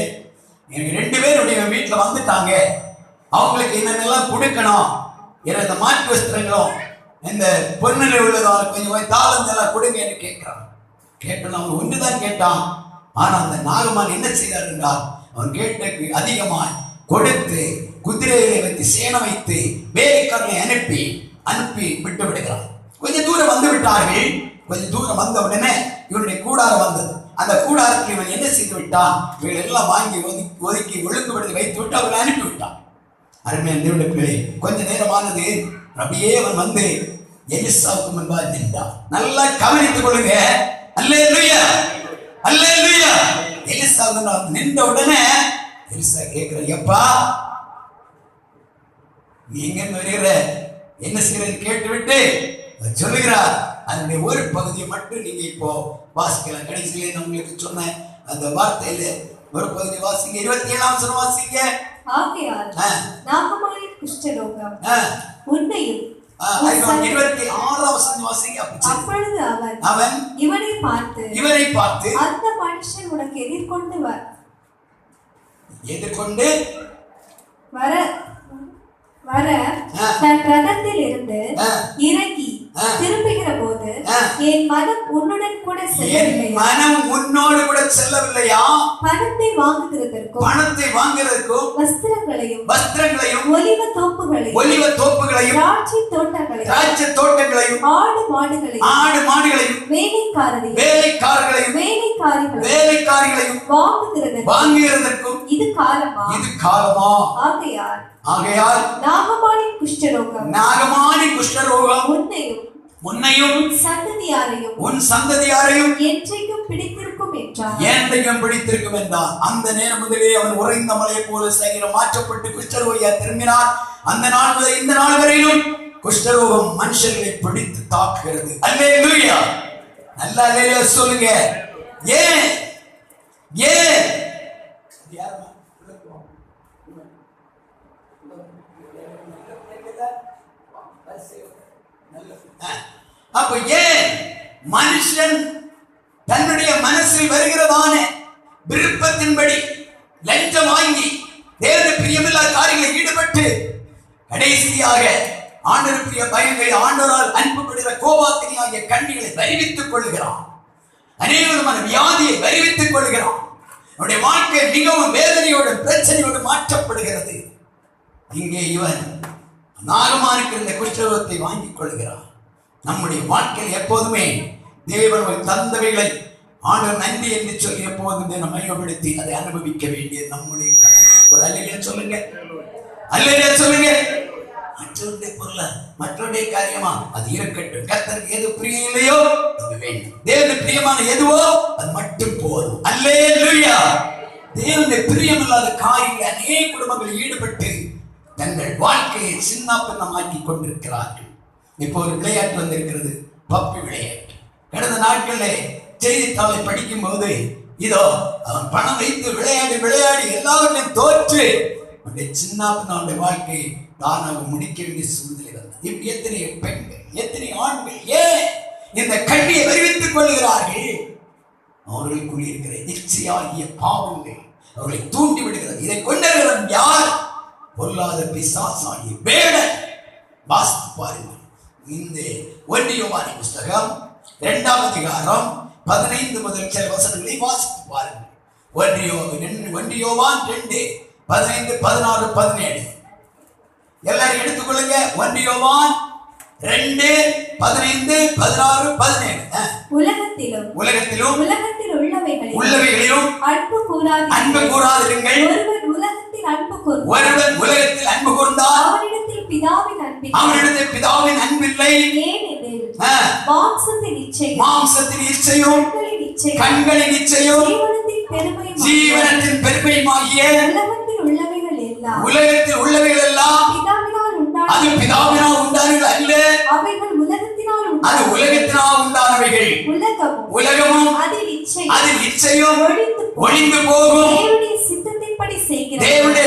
எனக்கு 2 பேருடைய வீட்டுல வந்துட்டாங்க, அவங்களுக்கு என்னென்னலாம் கொடுக்கணும், இந்த மாற்று வஸ்திரங்களும் இந்த பொன்னிலை உள்ளதால் கொஞ்சம் தாளந்தெல்லாம் கொடுங்க என்று கேட்கிறான். கேட்கணும், அவன் ஒன்றுதான் கேட்டான். ஆனா அந்த நாகமான் என்ன செய்தார் என்றால், அவன் கேட்டக்கு அதிகமாய் கொடுத்து குதிரைகளை வைத்து சேனை வைத்து வேலைக்காரனை அனுப்பி விட்டு விடுகிறான். கொஞ்சம் தூரம் வந்து விட்டார்கள். கொஞ்சம் தூரம் வந்த உடனே இவனுடைய கூடாரம் வந்தது. அந்த கூடாரத்தில் இவன் என்ன செய்து விட்டான், இவர்கள் எல்லாம் வாங்கி ஒதுக்கி ஒழுங்குபடுத்தி வைத்து விட்டு அவர்களை அனுப்பி விட்டான். அருமையான தேவனுடைய பிள்ளை, கொஞ்ச நேரமானது அப்படியே அவன் வந்து எலிசாவுக்கு முன்பாக நின்றான். நல்லா கவனித்துக் கொள்ளுங்க. அல்லேலூயா, அல்லேலூயா. எலிசா நின்ற உடனே எலிசா கேட்கிற, எப்பா நீ எங்க வருகிற, என்ன செய்யறது கேட்டு விட்டு சொல்லுகிறார். அதனுடைய ஒரு பகுதியை மட்டும் நீங்க இப்போ வாசிக்கலாம். கடைசியில நான் உங்களுக்கு சொன்ன அந்த வார்த்தையில ஒரு பகுதி வாசிங்க. 27ஆம் வசனம் வாசிங்க. ஆகையால் நாகமானின் குஷ்டரோகம் உன்னையும் 26ஆம் வசனம் வாசிங்க. அப்பொழுது அவன் இவனை பார்த்து அந்த மனுஷன் உனக்கு எதிர்கொண்டு வர தன் ரதத்தில் இருந்து இறங்கி திரும்புகிற போது என் மனம் உன்னுடன் கூட செல்லவில்லையா? பணத்தை வாங்குகிறதற்கும் வஸ்திரங்களையும் ஒலிவ தோப்புகளையும் திராட்சை தோட்டங்களையும் ஆடு மாடுகளையும் வேலைக்காரர்களையும் வாங்குகிறதற்கும் இது காலமா? ஆகையால் நாகமானின் குஷ்டரோகம் உன்னையும் உன் சந்ததியாரையும் என்றைக்கும் பிடித்திருக்கும் என்றார். அந்த நேரம் முதலே அவன் உறைந்த மலையை போல சரீரம் மாற்றப்பட்டு குஷ்டரோகியா திரும்பினார். அந்த நாள் முதல் இந்த நாள் வரையிலும் குஷ்டரோகம் மனுஷர்களை பிடித்து தாக்குகிறது. அல்லேலூயா, நல்லா அல்லேலூயா சொல்லுங்க. ஏன் அப்ப ஏன் மனுஷன் தன்னுடைய மனசில் வருகிறதான விருப்பத்தின்படி லஞ்சம் வாங்கி தேவனுடைய பிரியமில்லாத காரியங்களில் ஈடுபட்டு கடைசியாக ஆண்டவருடைய பயங்களை ஆண்டவரால் அன்புப்படுகிற கோபாக்கினியாகிய கண்ணிகளை வருவித்துக் கொள்கிறான். அநேகமான வியாதியை வருவித்துக் கொள்கிறான். அவனுடைய வாழ்க்கை மிகவும் வேதனையோடு பிரச்சனையோடு மாற்றப்படுகிறது. இங்கே இவன் நாகமானுக்கு இந்த குஷ்டரோகத்தை வாங்கிக் கொள்கிறான். நம்முடைய வாழ்க்கையில் எப்போதுமே தேவன் தந்தவைகளை ஆண்டவர் நன்றி என்று சொல்லி எப்போதுமே நம்ம மையப்படுத்தி அதை அனுபவிக்க வேண்டியது நம்முடைய கடமை. ஒரு அல்லேலூயா சொல்லுங்க, அல்லேலூயா சொல்லுங்க. மற்றவருடைய பொருள மற்றவருடைய காரியமா அது இருக்கட்டும். கர்த்தருக்கு எது பிரியம் இல்லையோ அது வேண்டும். தேவனுக்கு பிரியமான எதுவோ அது மட்டும் போதும். அல்லேலூயா. தேவனுடைய பிரியம் இல்லாத காரியங்கள் அநேக குடும்பங்கள் ஈடுபட்டு தங்கள் வாழ்க்கையை சின்ன பின்னமாக்கி கொண்டிருக்கிறார்கள். இப்போ ஒரு விளையாட்டு வந்திருக்கிறது, பப்பி விளையாட்டு. கடந்த நாட்களில் செய்தித்தாளை படிக்கும் போது இதோ அவன் பணம் வைத்து விளையாடி எல்லாவற்றையும் தோற்று சின்ன பின்ன வாழ்க்கையை தானாக முடிக்க வேண்டிய சூழ்நிலை வந்தது. எத்தனை பெண்கள், எத்தனை ஆண்கள் ஏன் இந்த கண்ணியை வருவித்துக் கொள்கிறார்கள்? அவர்களுக்குள் இருக்கிற இச்சையாகிய பாவங்கள் அவர்களை தூண்டி விடுகிறது. இதை கொண்டவர்கள் யார்? பொல்லாத பிசாசாகிய வேடன். வாசித்து பாருங்கள். இந்த 1 யோவான் புஸ்தகம் 2ஆம் அதிகாரம் 15 முதல் சில வசனங்களை வாசித்து பாருங்கள். 1 யோவான் 2 15 16 17 எல்லாரும் எடுத்துக்கொள்ளுங்க. 1 யோவான் 2 15 16 17 உலகத்திலும் உலகத்தில் உள்ளவைகளிலும் அன்பு கூறாதிருங்கள். ஒருவன் உலகத்தில் அன்பு கூர்ந்தால் அவனிடத்தில் பிதாவின் அன்பில்லை. மாம்சத்தின் இச்சையும் கண்களின் இச்சையும் ஜீவனத்தின் பெருமையுமாகிய உலகத்தில் உள்ளவைகள் எல்லாம் அது பிதாவினால் உண்டானது அல்ல, அது உலகத்தில் உலகத்தினால் உண்டானவைகள் உலகமும் அதில் இச்சையும் ஒழிந்து போகும். தேவனுடைய சித்தத்தின்படி செய்கிற தேவனுடைய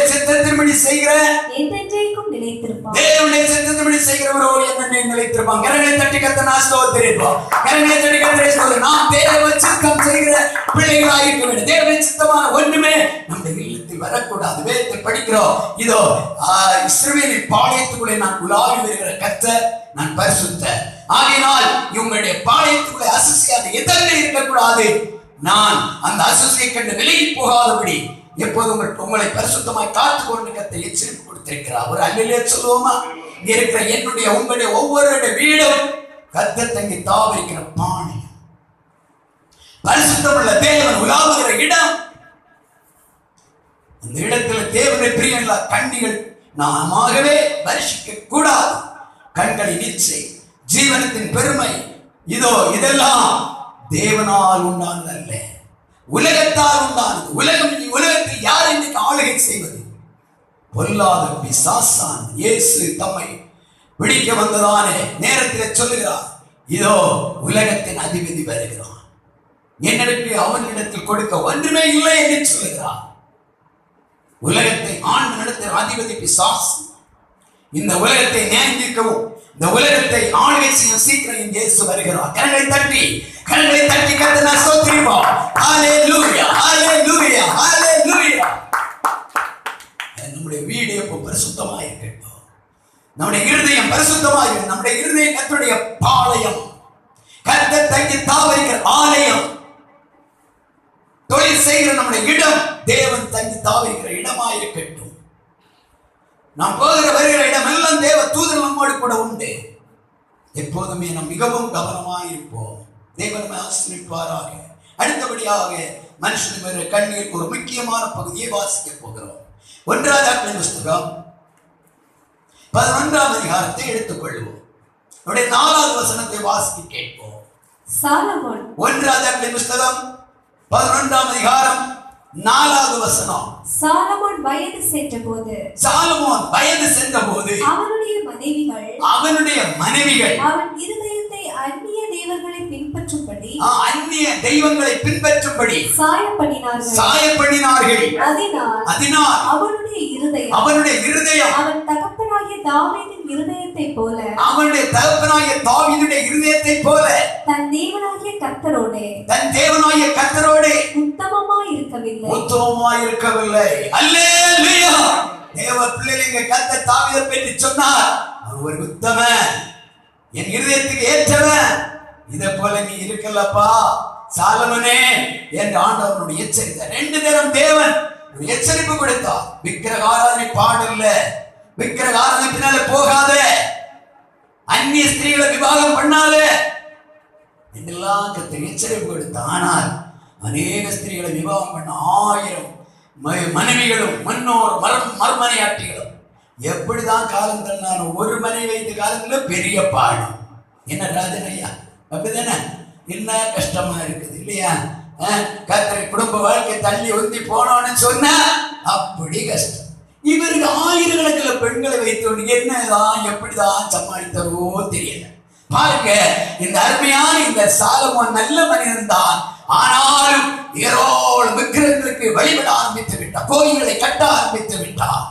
சித்தத்தின்படி செய்கிறவரோ என்னென்ன நிலைத்திருப்பான். கரங்களை தட்டி கர்த்தரை ஸ்தோத்திரிப்போம். கரங்களை தட்டி கர்த்தரை ஸ்தோத்திரம். நாம் தேவ சித்தம் செய்கிற பிள்ளைகளாக இருக்க வேண்டும். தேவனுடைய சித்தமான ஒன்றுமே நம்முடைய இல்லத்தில் வரக்கூடாது. வேதத்தில் படிக்கிறோம், இதோ இஸ்ரவேலின் பாளையத்துக்குள்ளே நான் உலாவி வருகிற கர்த்தர், நான் பரிசுத்தர். ஆகையினால் இவங்களுடைய பாளையத்துக்குள்ளே அசுசியாக எதற்கு இருக்கக்கூடாது. நான் அந்த அசுசியை கண்டு விலகி போகாதபடி எப்போதும் உங்களை பரிசுத்தமாய் காத்துக் கொண்டு கர்த்தர் எச்சரிப்பு கொடுத்திருக்கிறார். ஒரு அல்லேலூயா சொல்லுவோமா? இங்க இருக்கிற என்னுடைய உங்களுடைய ஒவ்வொரு வீடும் கர்த்தர் தங்கி தாவரிக்கிற பானை, பரிசுத்தமுள்ள தேவன் உலாவுகிற இடம். அந்த இடத்துல தேவனுடைய பிரியமில்லா கண்ணிகள் நாமாகவே தரிசிக்க கூடாது. கண்களின் இச்சை, ஜீவனத்தின் பெருமை, இதோ இதெல்லாம் தேவனால் உண்டானது அல்ல, உலகத்தால் உண்டானது. உலகத்தில் யார் இன்னைக்கு ஆளுகை செய்வது? பொல்லாத பிசாசான். இயேசு தம்மை பிடிக்க வந்ததானே நேரத்தில் சொல்லுகிறார், இதோ உலகத்தின் அதிபதி வருகிறான், என்னிடத்து அவனிடத்தில் கொடுக்க ஒன்றுமே இல்லை என்று சொல்லுகிறார். உலகத்தை ஆண்டு நடத்துகிற அதிபதி பிசாசு. இந்த உலகத்தை நியந்திக்கவும் இந்த உலகத்தை ஆளுகை செய்ய சீக்கிரம் இயேசு வருகிறார். கரங்களை தட்டி கர்த்தரை ஸ்தோத்திரிப்போம். ஹல்லேலூயா, ஹல்லேலூயா, ஹல்லேலூயா. நம்முடைய வீடு எப்போ பரிசுத்தமாக இருக்கட்டும். நம்முடைய இருதயம் பரிசுத்தமாக இருக்கட்டும். நம்முடைய இருதயம் கர்த்தருடைய பாளையம், கர்த்தர் தங்கி தாவரிக்கிற ஆலயம். தொழில் செய்கிற நம்முடைய இடம் தேவன் தங்கி தாவரிக்கிற இடமாக இருக்கட்டும். நாம் போகிற வருகிற இடம் எல்லாம் தேவ தூதர் நம்மோடு கூட உண்டு. எப்போதுமே நாம் மிகவும் கவனமாக இருப்போம். தேவன் ஆசீர்வதிப்பாராக. அடுத்தபடியாக மனுஷனுடைய கண்ணீர் ஒரு முக்கியமான பகுதியை வாசிக்க போகிறோம். 1 புஸ்தகம் 11ஆம் அதிகாரத்தை எடுத்துக்கொள்வோம். 4வது வசனத்தை வாசிக்க கேட்போம். சாலமோன் 1 புஸ்தகம் 11ஆம் அதிகாரம் 4வது வசனம். சாலமோன் வயது சென்றபோது அவனுடைய மனைவிகள் அவன் இருதயத்தை அந்நிய தெய்வங்களை பின்பற்றும்படி சாயப்பண்ணினார்கள். அதனால் அவனுடைய இருதயம் அவன் தகப்பனாகிய தாவீதின் இருதயத்தைப் போல தன் தேவனாகிய கர்த்தரோடே உத்தமமாய் இருக்கவில்லை. அல்லேலூயா. தேவ பிள்ளைங்க கர்த்தர் தாவீதை பற்றி சொன்னார், அவர் உத்தமன், என் இருதயத்துக்கு ஏற்றவன். இதை போல நீ இருக்கலப்பா சாலமோனே என்று ஆண்டவனுடைய எச்சரித்தார். 2 தரம் தேவன் ஒரு எச்சரிப்பு கொடுத்தார். விக்கிரக ஆராதனை பாடல்ல, விக்கிரக ஆராதனை பின்னால போகாத, அந்நிய ஸ்திரீகளை விவாகம் பண்ணாத இதெல்லாம் கர்த்தர் எச்சரிப்பு கொடுத்தார். ஆனால் அநேக ஸ்திரீகளை விவாகம் பண்ண 1000 மனைவிகளும் முன்னோர் மறுமனையாட்டிகளும் எப்படிதான் காலம் தள்ளினாலும் ஒரு மனைவி வைத்த காலத்துல பெரிய பாடம். என்ன ராஜனையா அப்படிதானே? என்ன கஷ்டமா இருக்குது இல்லையா? கர்த்தர் குடும்ப வாழ்க்கை தள்ளி ஒந்தி போனோன்னு சொன்னா அப்படி கஷ்டம். இவருக்கு 1000கணக்கில் பெண்களை வைத்தோன்னு என்னதான் எப்படிதான் சமாளித்தாரோ தெரியல. பாருங்க, இந்த அருமையான இந்த சாலமோன் நல்ல மனிதன் தான். ஆனாலும் ஏராளம் விக்கிரகங்களுக்கு வழிபட ஆரம்பித்து விட்டார். கோயில்களை கட்ட ஆரம்பித்து விட்டார்.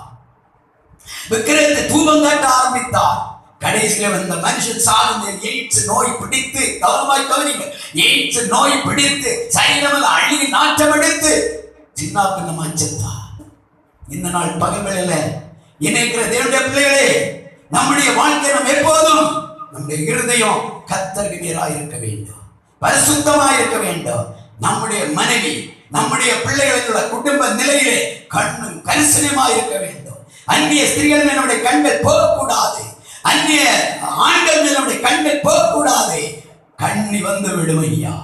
விக்கிரகத்தை தூபம் காட்ட ஆரம்பித்தார். கடைசியில் வந்த மனுஷன் சார்ந்த எய்ட்ஸ் நோய் பிடித்து, கவனமாய் கவனிங்க, எய்ட்ஸ் நோய் பிடித்து சைனமல் அழுகி நாட்டம் எடுத்து சின்ன பின்னமா செத்தார். இந்த நாள் பகல்களில் இணைக்கிற தேவனுடைய பிள்ளைகளே, நம்முடைய வாழ்க்கை நாம் எப்போதும் நம்முடைய இருதயம் கர்த்தருக்கு நேராக இருக்க வேண்டும், பரிசுத்தமாக இருக்க வேண்டும். நம்முடைய மனைவி, நம்முடைய பிள்ளைகளுடைய குடும்ப நிலையிலே கண்ணும் கரிசனமாக இருக்க வேண்டும். அந்நிய ஸ்திரீகள் மேல் நம்முடைய கண்கள் போகக்கூடாது. அந்நிய ஆண்கள் மேல் நம்முடைய கண்கள் போகக்கூடாது. கண்ணி வந்து விடும் ஐயா,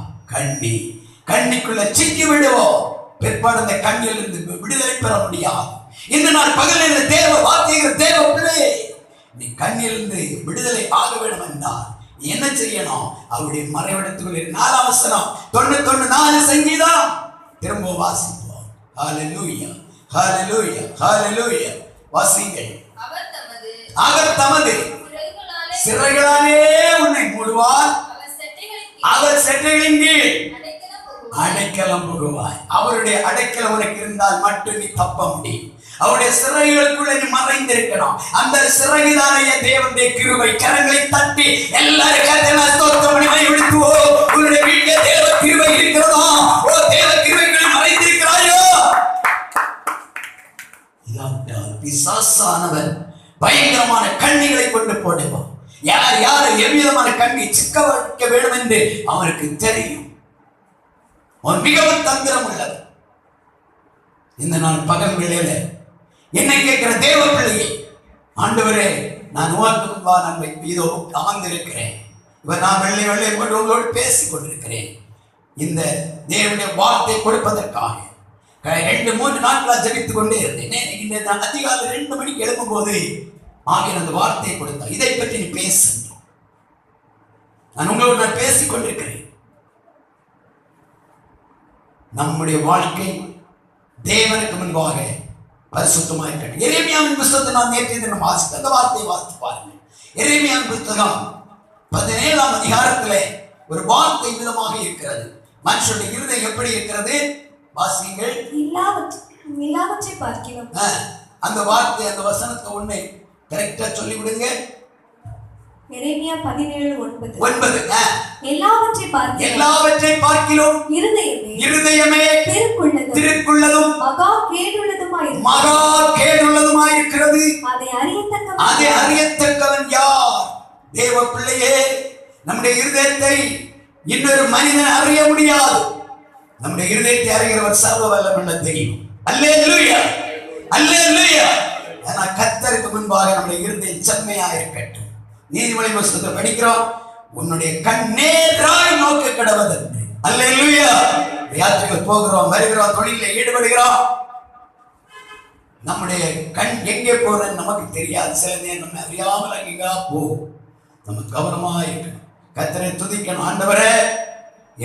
கண்ணிக்குள்ள சிக்கி விடுவோம். பிற்பாடு அந்த கண்ணில் இருந்து விடுதலை பெற முடியாது. இந்த நாள் பகலில் தேவ வார்த்தைகிற தேவ பிள்ளையே, நீ கண்ணிலிருந்து விடுதலை ஆக வேண்டும் என்றால் என்ன செய்யணும்? அவருடைய மறைவிடத்துக்குள்ளே 4ஆம் வசனம் 91 சங்கீதம் திரும்ப வாசிப்போம். ஹல்லேலூயா, ஹல்லேலூயா, ஹல்லேலூயா. வாசிங்கள். அவர் தமது சிறைகளாலே உன்னை மூடுவார், அவர் செட்டைகளின் கீழ் அடைக்கலம் புகுவாய். அவருடைய அடைக்கலம் உனக்கு இருந்தால் மட்டும் நீ தப்ப முடியும். அவருடைய சிறகுகளுக்குள்ள நீ மறைந்திருக்கணும். அந்த சிறகுதானைய தேவனுடைய கிருபை. கரங்களை தட்டி எல்லாரும் கர்த்தரை ஸ்தோத்திரம் பண்ணி வழிபடுத்துவோ. உன்னுடைய வீட்டிலே தேவ கிருபை இருக்கிறதா? ஓ, தேவ கிருபைகள் மறைந்திருக்கிறாயோ? இல்லாவிட்டால் பிசாசானவன் பயங்கரமான கண்ணிகளை கொண்டு போடுவான். யார் யார் எவ்விதமான கண்ணி சிக்க வைக்க வேண்டும் என்று அவனுக்கு தெரியும். அவன் மிகவும் தந்திரம் உள்ளது. இந்த நாள் பகல் வேளையில என்னை கேட்கிற தேவ பிள்ளையை, ஆண்டவரே, நான் உனக்கு இதோ அமர்ந்திருக்கிறேன். இவர் நான் வெள்ளை வெள்ளை கொண்டு உங்களோடு பேசிக் கொண்டிருக்கிறேன். இந்த தேவனுடைய வார்த்தை கொடுப்பதற்காக 2-3 நாட்களாக ஜபித்துக் கொண்டே இருந்தேன். இந்த அதிகாலை 2 மணிக்கு எழுப்பும் போது ஆகிய அந்த வார்த்தையை கொடுத்தார். இதை பற்றி நீ பேசு. நான் உங்களோடு நான் பேசிக் கொண்டிருக்கிறேன். நம்முடைய வாழ்க்கை தேவனுக்கு முன்பாக பரிசுத்தமாக இருக்கட்டும். எரேமியாவின் புத்தகத்தை நான் நேற்று தினம் வாசித்த அந்த வார்த்தையை வாசித்து பாருங்கள். எரேமியாவின் புத்தகம் 17ஆம் அதிகாரத்திலே ஒரு வார்த்தை விதமாக இருக்கிறது. மனுஷனுடைய இருதயம் எப்படி இருக்கிறது? வாசிங்கள். எல்லாவற்றை பார்க்கிறோம். அந்த வார்த்தை, அந்த வசனத்தை உன்னை கரெக்டா சொல்லி விடுங்க. எரேமியா 17:9. எல்லாவற்றை பார்க்கிறோம். இருதயமே திருக்குள்ளதும் மகா கேடுள்ளதுமாயிருக்கிறது. அதை அறியத்தக்கவன் யார்? தேவ பிள்ளையே, நம்முடைய இருதயத்தை இன்னொரு மனிதன் அறிய முடியாது. நம்முடைய இருதயத்தை அறிகிறவர் சர்வ வல்லமையுள்ள தெய்வம். அல்லேலூயா, அல்லேலூயா. ஆனா கர்த்தருக்கு முன்பாக நம்முடைய இருதயம் செம்மையாக இருக்கட்டும். நீதிமொழி புத்தகத்தை படிக்கிறோம். உன்னுடைய கண் நேராய் நோக்க கடவுதென்று. அல்லேலூயா. யாத்திரைகள் போகிறோம், வருகிறோம், தொழிலில் ஈடுபடுகிறோம். நம்முடைய கண் எங்கே போறதுன்னு நமக்கு தெரியாது. சில நேரம் நம்ம அறியாமல் அங்கேயா போகும். நம்ம கவனமா இருக்கணும். கர்த்தரை துதிக்கணும். ஆண்டவரே,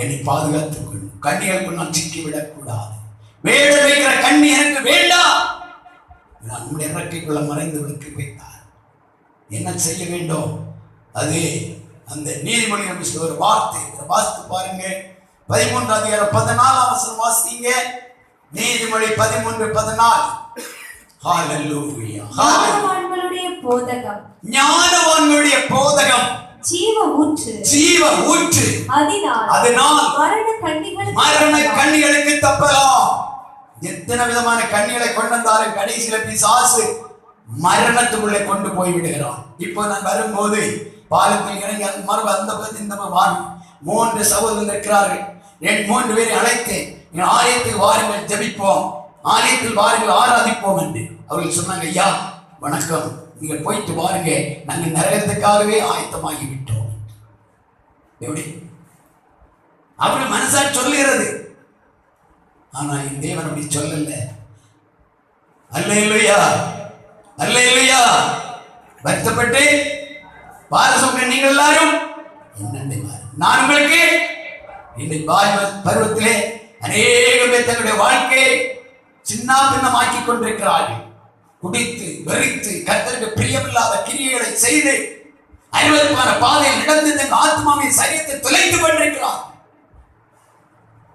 என்னை பாதுகாத்துக் கொள்ளும். கண்ணிகளுக்கு நான் சிக்கிவிடக்கூடாது. வேட வைக்கிற கண்ணி எனக்கு வேண்டாம். நம்முடைய இறக்கைக்குள்ள மறைந்து விளக்கி வைத்தார். என்ன செய்ய வேண்டும்? அது அந்த நீதிமொழி ஒரு வார்த்தை வாசித்து பாருங்க. 13ஆம் அதிகாரம் 14ஆம் வசனம் வாசிங்க. நீதிமொழி 13:14. ஹalleluya. ஞானவான்களுடைய போதகம் ஜீவ ஊற்று. அதனால் மரண கண்ணிகளுக்கு தப்பலாம். எத்தனை விதமான கண்ணிகளை கொண்டு வந்தாலும் கடைசியில பிசாசு மரணத்துக்குள்ளே கொண்டு போய் விடுகிறான். இப்போ நான் வரும்போது பாலத்தில் இறங்கி மறுப அந்த இந்த 3 சகோதரர்கள் இருக்கிறார்கள். 3 பேரை அழைத்தேன். ஆலயத்தில் வாருங்கள், ஜெபிப்போம், ஆலயத்தில் வாருங்கள், ஆராதிப்போம் என்று அவர்கள் சொன்னாங்க. ஐயா வணக்கம், நீங்கள் போயிட்டு வாருங்க, நாங்கள் நரகத்துக்காகவே ஆயத்தமாகி விட்டோம். எப்படி அவர்கள் மனசால் சொல்லுகிறது. ஆனா என் தேவன் அப்படி சொல்லல. அல்லேலூயா, அல்லேலூயா. வருத்தப்பட்டு பாரசோக நீங்கள் எல்லாரும் என்னென்ன நான் உங்களுக்கு இந்த பருவத்திலே அநேக பேர் தங்களுடைய வாழ்க்கையை சின்ன பின்னமாக்கி கொண்டிருக்கிறார்கள். குடித்து வெறித்து கர்த்தருக்கு பிரியமில்லாத கிரியைகளை செய்து அறிவதற்கான பாதையில் நடந்து தங்கள் ஆத்மாவின் சரீரத்தை தொலைத்து கொண்டிருக்கிறார்.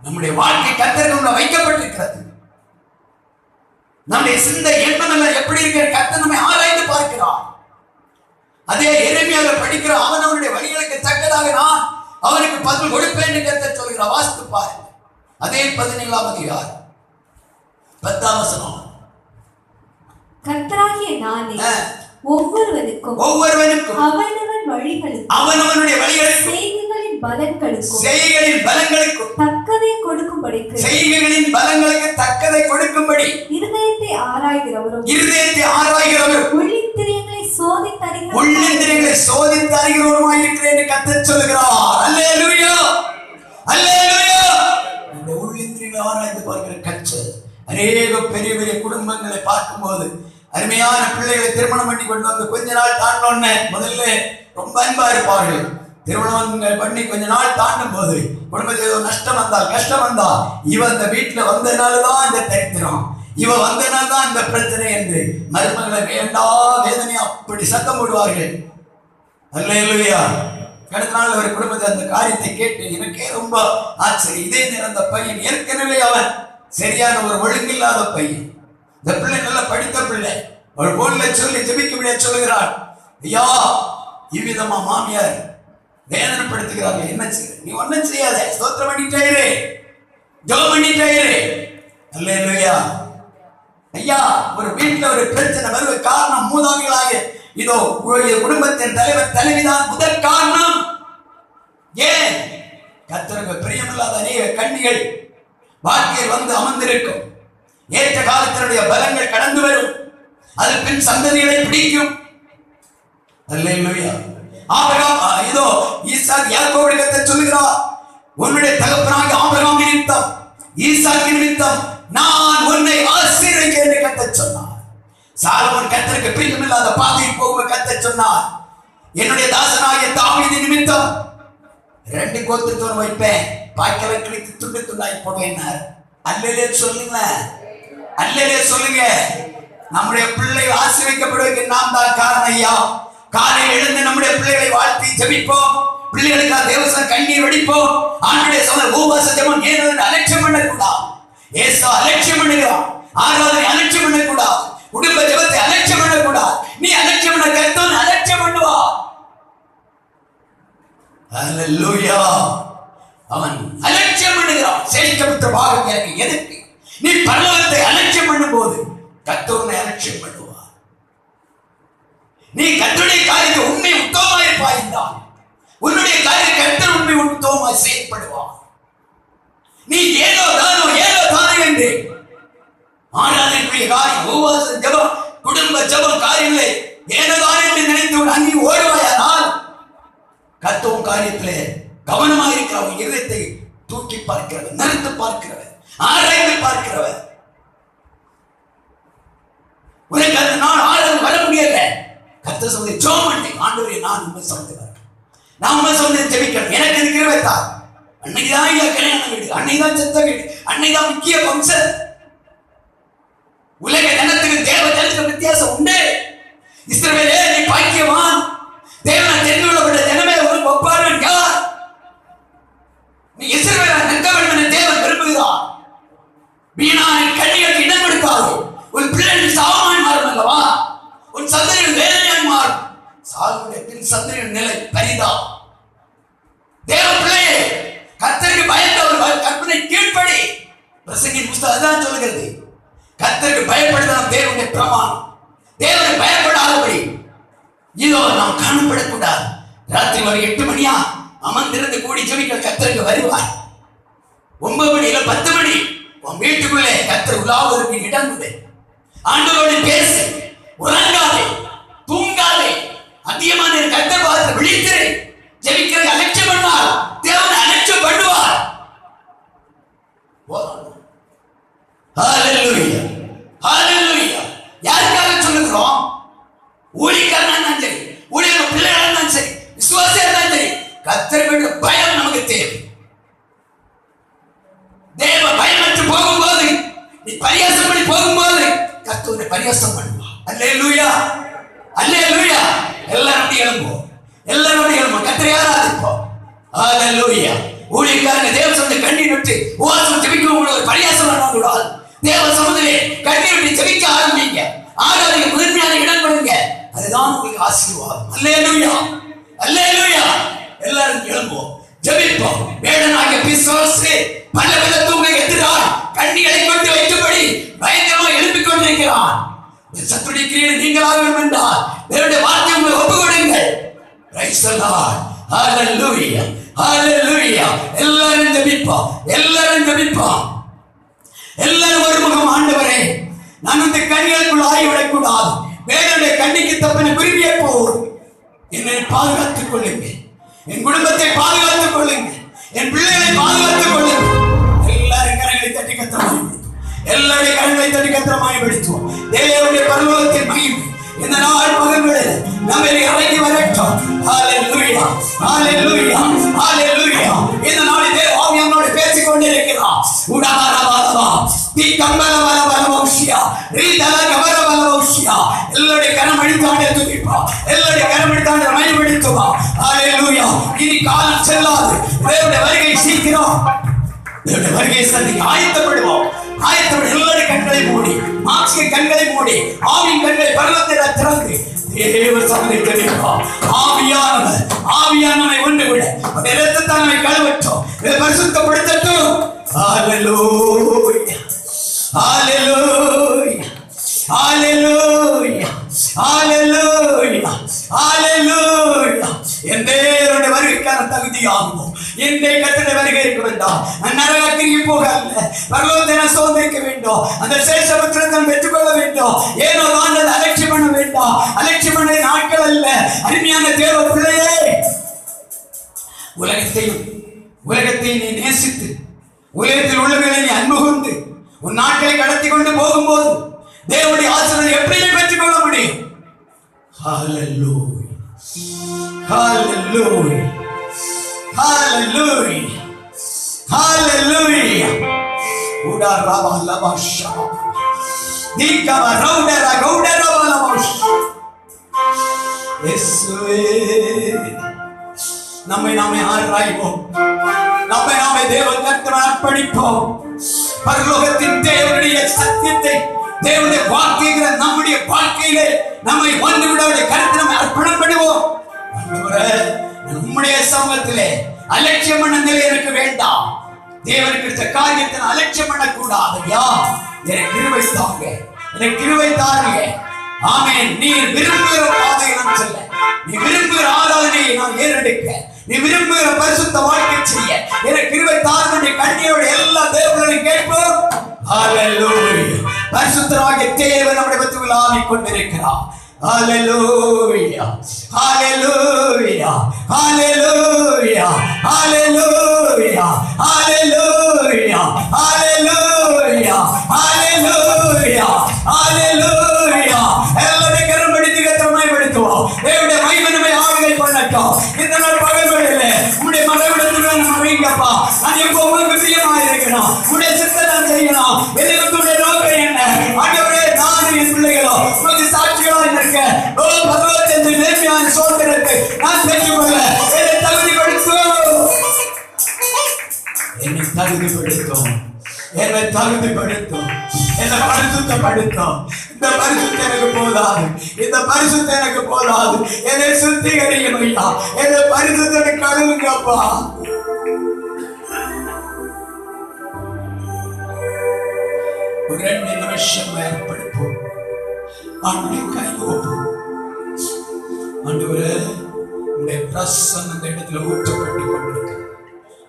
நம்முடைய வாழ்க்கை கர்த்தருக்கு வைக்கப்பட்டிருக்கிறது. நம்முடைய சிந்தை எண்ணம் எல்லாம் எப்படி இருக்கிற கர்த்தர் நம்மை ஆராய்ந்து பார்க்கிறார். அதே எரேமியாவில் படிக்கிற அவன் அவனுடைய வழிகளுக்கு தக்கதாக நான் அவனுக்கு பதில் கொடுப்பேன் என்று கர்த்தர் சொல்கிறார். வாசித்து பாருங்க. அதே 17ஆம் அதிகாரம் 10ஆம் வசனம். கர்த்தராகிய நானே ஒவ்வொருவனுக்கும் அவனவனுடைய வழிகளுக்கும் செய்கைகளின் பலன்களுக்கும் தக்கதை கொடுக்கும்படி இருதயத்தை ஆராய்கிறவரும் உள்ளிந்திரியங்களை சோதித்து அறிகிறவருமாய் இருக்கிறேன் என்று கர்த்தர் சொல்கிறார். அல்லேலூயா, அல்லேலூயா. இந்த உள்ளிந்திரியங்களை ஆராய்ந்து பார்க்கிற கர்த்தர் அநேக பெரிய பெரிய குடும்பங்களை பார்க்கும்போது அருமையான பிள்ளைகளை திருமணம் பண்ணி கொண்டு வந்து கொஞ்ச நாள் தாண்டோன்னு முதல்ல ரொம்ப அன்பா இருப்பார்கள். திருமணம் பண்ணி கொஞ்ச நாள் தாண்டும் போது குடும்பத்தில் ஏதோ நஷ்டம் வந்தால் கஷ்டம் வந்தா இவ அந்த வீட்டுல வந்ததுனாலதான் இந்த தரித்திரம், இவ வந்ததுனால்தான் இந்த பிரச்சனை என்று மருமகளை வேண்டா வேதனை அப்படி சத்தம் போடுவார்கள். அல்லேலூயா. அடுத்த நாள் ஒரு குடும்பத்தை அந்த காரியத்தை கேட்டு எனக்கே ரொம்ப ஆச்சரியம். இதே நேரம் அந்த பையன் ஏற்கனவே அவன் சரியான ஒரு ஒழுங்கில்லாத பையன். இந்த பிள்ளை நல்லா படித்த பிள்ளை. அவள் போன்ல சொல்லி ஜெபிக்க சொல்லுகிறாள், ஐயா இவ்விதமா மாமியார் வேதனைப்படுத்துகிறாங்க, என்ன செய்ய? நீ ஒன்னும் செய்யாத, ஸ்தோத்திரம் பண்ணிட்டாயிரு, ஜெபம் பண்ணிட்டாயிரு. அல்லேலூயா. ஐயா ஒரு வீட்டுல ஒரு பிரச்சனை வருவ காரணம் மூதாவிகளாக இதோ குடும்பத்தின் தலைவர் தலைவிதான் முதல் காரணம். ஏன்? கர்த்தருக்கு பிரியமில்லாத அநேக கன்னிகள் வாழ்க்கையில் வந்து அமர்ந்திருக்கும். ஏற்ற காலத்தினுடைய பலங்கள் கடந்து வரும், அது பின் சந்ததிகளை பிடிக்கும். அல்லேலூயா. ஆபிரகாம் இதோ ஈசாக் யாக்கோபுக்கு சொல்லுகிறார், உன்னுடைய தகப்பனாகிய ஆபிரகாம் நிமித்தம் ஈசாக்கு நிமித்தம் நான் உன்னை ஆசீர்வதிக்கிறேன் என்று கர்த்தர் சொன்னார். சாலமோன் கர்த்தருக்கு பிரியமில்லாத பாதையில் போக கர்த்தர் சொன்னார், என்னுடைய தாசனாகிய தாவீது நிமித்தம் 2 கோத்திரத்தோடு வைப்பேன், பாய்க்கலை கிழித்து துண்டு துண்டாய் போடுவேன். அல்லேலே சொல்லுங்க, அல்லேலே சொல்லுங்க. நம்முடைய பிள்ளைகள் ஆசீர்வதிக்கப்படுவதற்கு நாம் தான் காரணம். ஐயா காலையில் எழுந்து நம்முடைய பிள்ளைகளை வாழ்த்தி ஜெபிப்போம், பிள்ளைகளுக்காக தேவசம் கண்ணீர் வடிப்போம். ஆண்டுடைய சொல்ல உபவாச ஜெபம் ஏன் அலட்சியம் பண்ணக்கூடாது. ஏசா அலட்சியம் பண்ணுகிறான், ஆராதனை அலட்சியம் பண்ணக்கூடாது, குடும்ப ஜெபத்தை அலட்சியம் பண்ணக்கூடாது. நீ அலட்சியம் பண்ண கர்த்தன் அலட்சியம் பண்ணுவா. அல்லேலூயா. அவன் அலட்சியம் பண்ணுகிறான். செழிக்கப்பட்ட பாகம் எனக்கு எதுக்கு? நீ பரலோகத்தை அலட்சியம் பண்ணும் போது கர்த்தனை அலட்சியம் பண்ணுவார். நீ கர்த்தருடைய காரியத்தை உண்மை உத்தமமாய் இருப்பாய் என்றால் உன்னுடைய காரியம் கர்த்தர் உண்மை உத்தமமாய் செயல்படுவார். நீ ஏதோ தானோ என்று ஆராதனைக்குரிய காரியம் உபவாச ஜெபம் குடும்ப ஜெபம் காரியங்களை ஏதோ என்று நினைத்து அங்கே ஓடுவாயானால் கர்த்தர் காரியத்திலே கவனமாக இருக்கிறவன் இதயத்தை தூக்கி பார்க்கிறவர், நிறுத்து பார்க்கிறவர், ஆராய்ந்து பார்க்கிறவர். உனக்கு அந்த நாள் ஆராய்ந்து வர முடியல. கர்த்தர் சொல்லி ஜோமண்டை ஆண்டவரே நான் உண்மை சொல்லுகிறேன், நான் உண்மை சொல்ல ஜெபிக்கிறேன், எனக்கு இருக்கிறவே தான். அன்னைக்குதான் இல்ல கல்யாண வீடு, அன்னைக்குதான் செத்த வீடு, அன்னைக்குதான் முக்கிய பங்கன். உலக ஜனத்துக்கு தேவ ஜனத்துக்கு வித்தியாசம் உண்டு. இஸ்ரவேலே நீ பாக்கியவான், தேவனை தெரிந்து கொள்ளப்பட்ட ஜனமே உனக்கு ஒப்பானவன் யார்? நீ இஸ்ரவேலை நிற்க வேண்டும் என தேவன் விரும்புகிறார். வீணான கண்ணிகளுக்கு இடம் கொடுக்காது. உன் பிள்ளைகள் சாவமாய் மாறும் அல்லவா, உன் சந்ததிகள் வேதனையாய் மாறும். சாவுடைய பின் சந்ததியின் நிலை பரிதா. தேவ பிள்ளையே கர்த்தருக்கு பயந்தவர் கற்பனை கீழ்ப்படி. பிரசங்கின் புத்தகம் தான் சொல்கிறது, கர்த்தருக்கு பயப்படுதான் தேவனுடைய பிரமாணம். தேவனை பயப்படாதபடி இதோ நாம் காணப்படக்கூடாது. ராத்திரி ஒரு 8 மணியா அமர்ந்திருந்து கூடி ஜெபிக்க கர்த்தருக்கு வருவார். 9 மணி இல்ல 10 மணி உன் வீட்டுக்குள்ளே கர்த்தர் உலாவதற்கு இடம் கொடு. ஆண்டவரோடு பேசு, உறங்காதே, தூங்காதே. அதிகமான கர்த்தர் பார்த்து விழித்திரு. ஜெபிக்கிற அலட்சியம் பண்ணால் தேவனை அலட்சியம் பண்ணுவார். ஹalleluya, ஹalleluya. யாருக்காக சொல்லுகிறோம்? ஊழியக்காரனா இருந்தாலும் சரி, ஊழியர் பிள்ளைகளா இருந்தாலும் சரி, விசுவாசியா இருந்தாலும் சரி, கர்த்தருக்கு பயம் நமக்கு தேவை. தேவ பயமற்று போகும்போது, நீ பரியாசம் பண்ணி போகும்போது கர்த்தரை பரியாசம் பண்ணுவா. அல்லேலூயா, அல்லேலூயா. எல்லாரும் எழும்புவோம், எல்லாரும் எழும்புவோம், கர்த்தரை ஆராதிப்போம். ஹalleluya. ஊழியக்காரங்க தேவ சமூகத்தில் கண்ணீர் விட்டு உபவாசம் ஜெபிக்கும் ஒரு பரியாசம் பண்ணக்கூடாது. தேவ சமூகத்திலே கண்ணீர் விட்டு ஜெபிக்க ஆரம்பிங்க. ஆராதனை முதன்மையான இடம் கொடுங்க, அதுதான் உங்களுக்கு ஆசீர்வாதம். அல்லேலூயா, அல்லேலூயா. எல்லாரும் எழும்புவோம், ஜெபிப்போம். வேடனாகிய பிசாசு பல விதத்துக்கு எதிராக கண்ணிகளை கொண்டு வைக்கும்படி பயங்கரமாக எழுப்பிக் கொண்டிருக்கிறான். சத்துடைய கிரியை நீங்களாக என்றால் தேவனுடைய வார்த்தை உங்களை ஒப்புக் கொடுங்கள். Praise the lord. ஹalleluya, ஹalleluya. எல்லாரும் ஜெபிப்போம், எல்லாரும் ஜெபிப்போம். எல்லாரும் ஒரு முகம். ஆண்டவரே, நான் இந்த கண்ணிகளுக்குள் ஆகிவிடக் கூடாது. வேடனுடைய கண்ணிக்கு தப்பின குருவியை போல் என்னை பாதுகாத்துக் கொள்ளுங்க, என் குடும்பத்தை பாதுகாத்துக் கொள்ளுங்க, என் பிள்ளைகளை பாதுகாத்துக் கொள்ளுங்க. எல்லாரும் கரங்களை தட்டி கத்திரமாய்படுத்தும், எல்லாருடைய கரங்களை தட்டி கத்திரமாய்படுத்துவோம். தேவனுடைய பரலோகத்தின் மகிமை இந்த நாள் பகல்களில் நம்மை இறங்கி வரட்டும். ஹalleluya, ஹalleluya, ஹalleluya. இந்த நாளில் தேவ ஆவியானவரோடு பேசிக் கொண்டிருக்கிறார். உடமாரவாதவா எல்லாருடைய கரம் அடித்தாண்டே துதிப்பா, எல்லாருடைய கரம் அடித்தாண்டே மகிமைப்படுத்துவா. ஹல்லேலூயா. இனி காலம் செல்லாது, தேவனுடைய வருகை சீக்கிரம். தேவனுடைய வருகை சந்திக்க ஆயத்தப்படுவோம். எல்லாருடைய கண்களை மூடி, மாம்சிக கண்களை மூடி, ஆவியின் கண்களை பரலத்தில் திறந்து தேவ சமூகத்தை தெரிவிப்போம். ஆவியானவனை ஒன்று விட இரத்தத்தால் நம்மை கழுவட்டும், பரிசுத்தப்படுத்தட்டும். ஹல்லேலூயா, ஹல்லேலூயா, ஹல்லேலூயா, ஹல்லேலூயா, ஹல்லேலூயா. என் தேவனுடைய வருகைக்கான தகுதியாகும். என்னை கர்த்தருடைய வருகை இருக்க வேண்டாம். நான் நரகத்திற்கு போக அல்ல, பரலோகத்தை நான் சுதந்திரிக்க வேண்டும். அந்த சேஷபத்திரத்தை நான் பெற்றுக்கொள்ள வேண்டும். ஏனோ நான் அலட்சியம் பண்ண வேண்டாம். அலட்சியம் பண்ண நாட்கள் அல்ல. அருமையான தேவ பிள்ளையே, உலகத்தை நீ நேசித்து, உலகத்தில் உள்ளவர்களை நீ அன்பு கொண்டு உன் நாட்களை கடத்தி கொண்டு போகும்போது தேவனுடைய ஆசீர்வாதத்தை எப்படி பெற்றுக்கொள்ள முடியும்? ஹல்லேலூயா, ஹல்லேலூயா, ஹல்லேலூயா, ஹல்லேலூயா. உடா ராபா லபாஷா தீகவ ரௌடரா கௌடரா லபாஷா. இயேசுவே, நம்மை ஆராய்வோம், நம்மை தேவன் கர்த்தர் அர்ப்பணிப்போம். பரலோகத்தின் தேவனுடைய சத்தியத்தை, தேவனுடைய வார்த்தைகிற நம்முடைய வாழ்க்கையிலே நம்மை ஒன்று விட கருத்து நம்ம அர்ப்பணம் பண்ணுவோம். நம்முடைய சமூகத்திலே அலட்சியம் பண்ண நிலை எனக்கு வேண்டாம். தேவனுக்கு காரியத்தை அலட்சியம் பண்ணக்கூடாது. எனக்கு கிருபை தாங்க, எனக்கு கிருபை தாருங்க. ஆமென். நீ விரும்புகிற பாதையை நான் செல்ல, நீ விரும்புகிற ஆராதனையை நான் ஏறெடுக்க, நீ விரும்புகிற பரிசுத்த வாழ்க்கை செய்ய எனக்கு கிருபை தாருங்க. கண்ணியோட எல்லா தேவர்களையும் கேட்போம். ஹல்லேலூயா. பரிசுத்தராகிய தேவன் நம்முடைய மத்தியில் ஆடிக் கொண்டிருக்கிறார். ஹல்லேலூயா, ஹல்லேலூயா, ஹல்லேலூயா, ஹல்லேலூயா, ஹல்லேலூயா, ஹல்லேலூயா, ஹல்லேலூயா, ஹல்லேலூயா. எல்லாரும் கரம் பிடித்து கர்த்தரை படுத்துவோம். தேவனுடைய மகிமை நம்மை ஆளுகை பண்ணட்டும். இந்த நாள் பகல்களிலே உம்முடைய மறைவிடத்தில் மறைங்கப்பா. நான் எப்போ உங்களுக்கு பிரியமாக இருக்கணும், உம்முடைய சித்தத்தை செய்யணும். என்னுடைய நோக்கம் என்ன? ஆண்டவரே, நான் என் பிள்ளைகளோ உங்களுக்கு சாட்சிகளாக இருக்க பகவத்தின் நேர்மையான சோதனத்தை நான் பெற்றுக்கொள்ள என்னை தகுதிப்படுத்தும், என்னை தகுதிப்படுத்தும், என்னை தகுதிப்படுத்தும், என்னை பரிசுத்தப்படுத்தும். இந்த பரிசுத்தம் எனக்கு போதாது, இந்த பரிசுத்தம் எனக்கு போதாது. என்னை சுத்திகரியும் ஐயா, என்னை பரிசுத்தனை கழுவுங்கப்பா. ஒரு 2 நிமிஷம் ஏற்படுத்தும். ஆண்டவரே, கைகோப்போம். ஆண்டவரே, உம்முடைய பிரசன்னம் இந்த இடத்துல ஊற்றப்பட்டு கொண்டிருக்கு.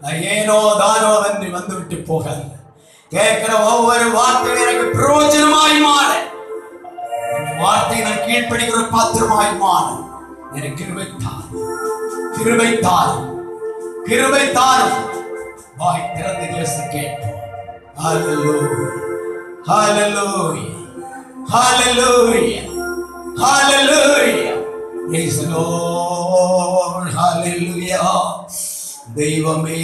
நான் ஏனோ தானோ என்று வந்துவிட்டு போகல. கேட்கிற ஒவ்வொரு வார்த்தையும் எனக்கு பிரயோஜனமாய் மாற, வார்த்தை நான் கீழ்ப்படுகிற பாத்திரமாய் மாற எனக்கு கிருபை தாரும், கிருபை தாரும், கிருபை தாரும். வாய் திறந்து பேச கேட்போம். ஹல்லேலூயா, ஹல்லேலூயா, ஹல்லேலூயா, ஹல்லேலூயா. Praise the Lord. Hallelujah. தெய்வமே,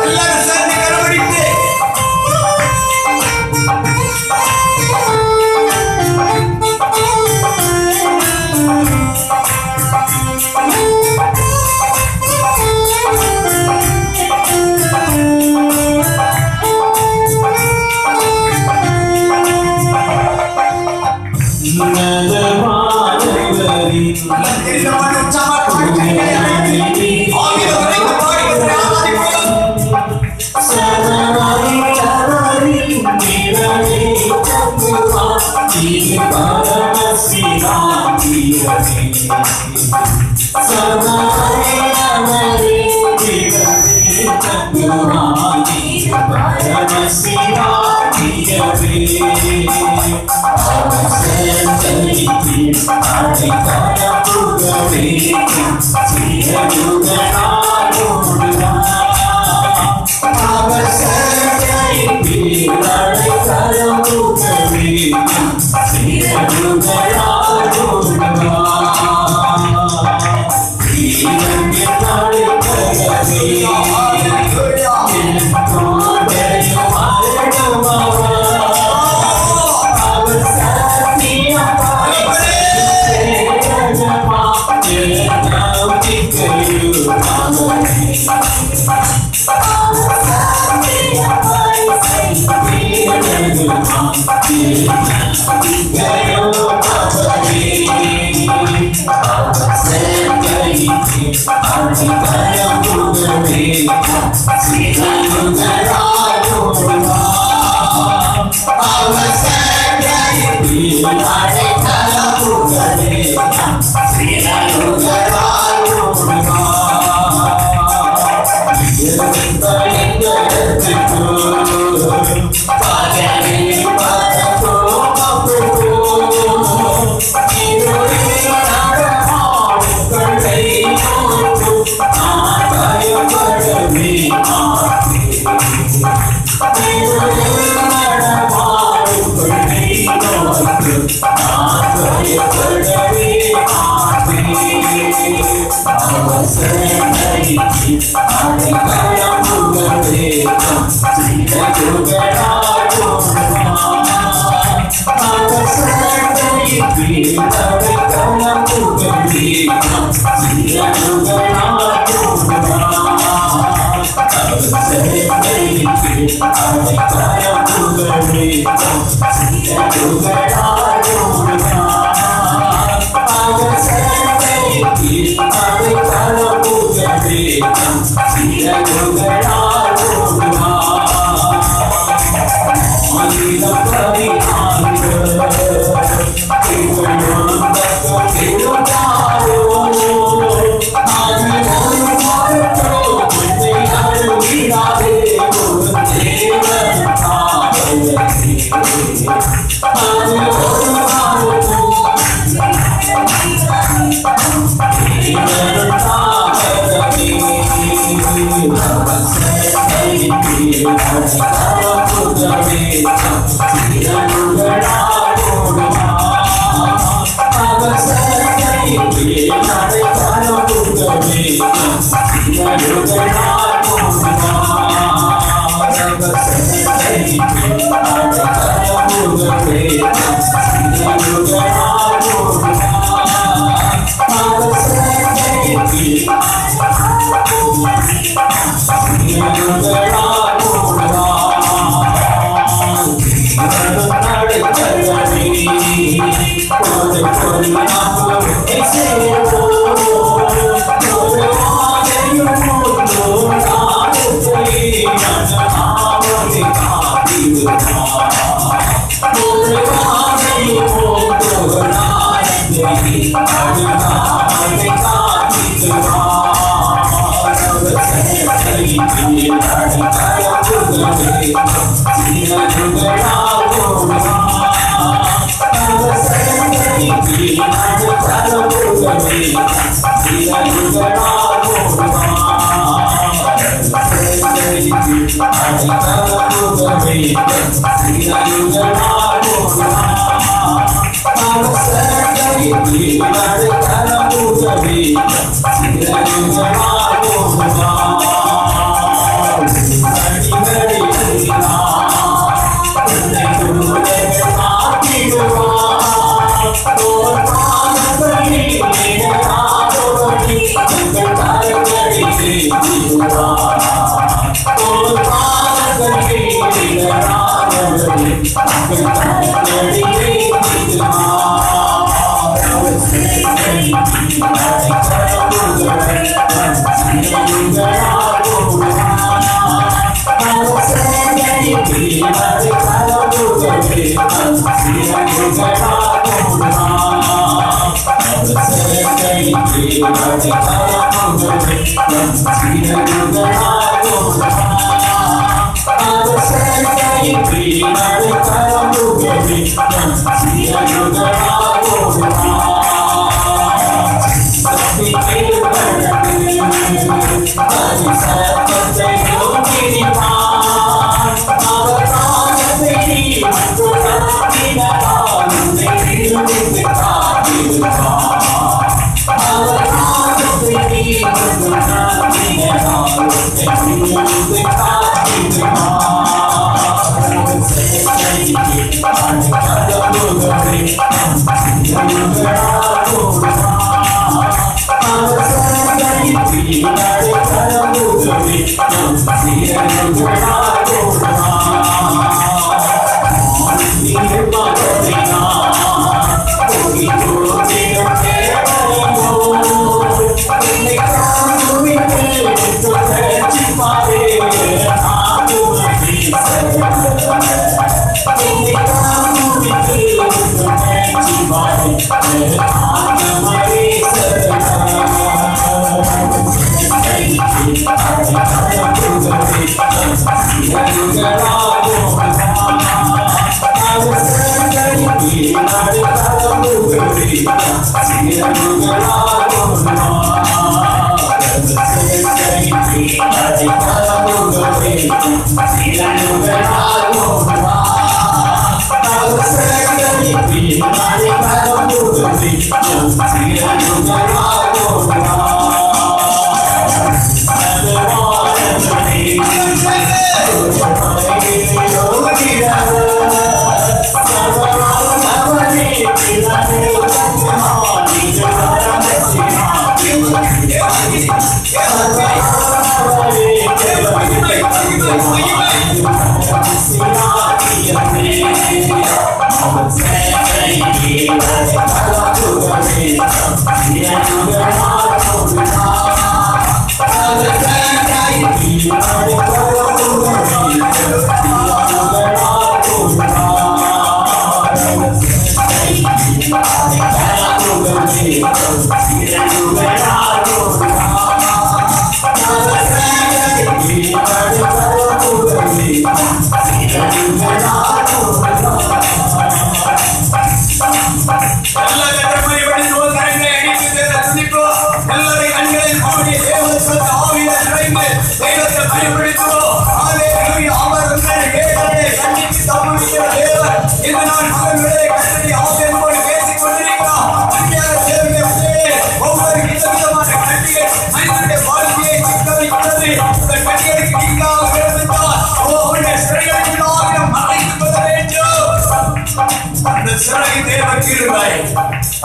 எல்லாரும் சேர்ந்து கரமடித்து Thank you.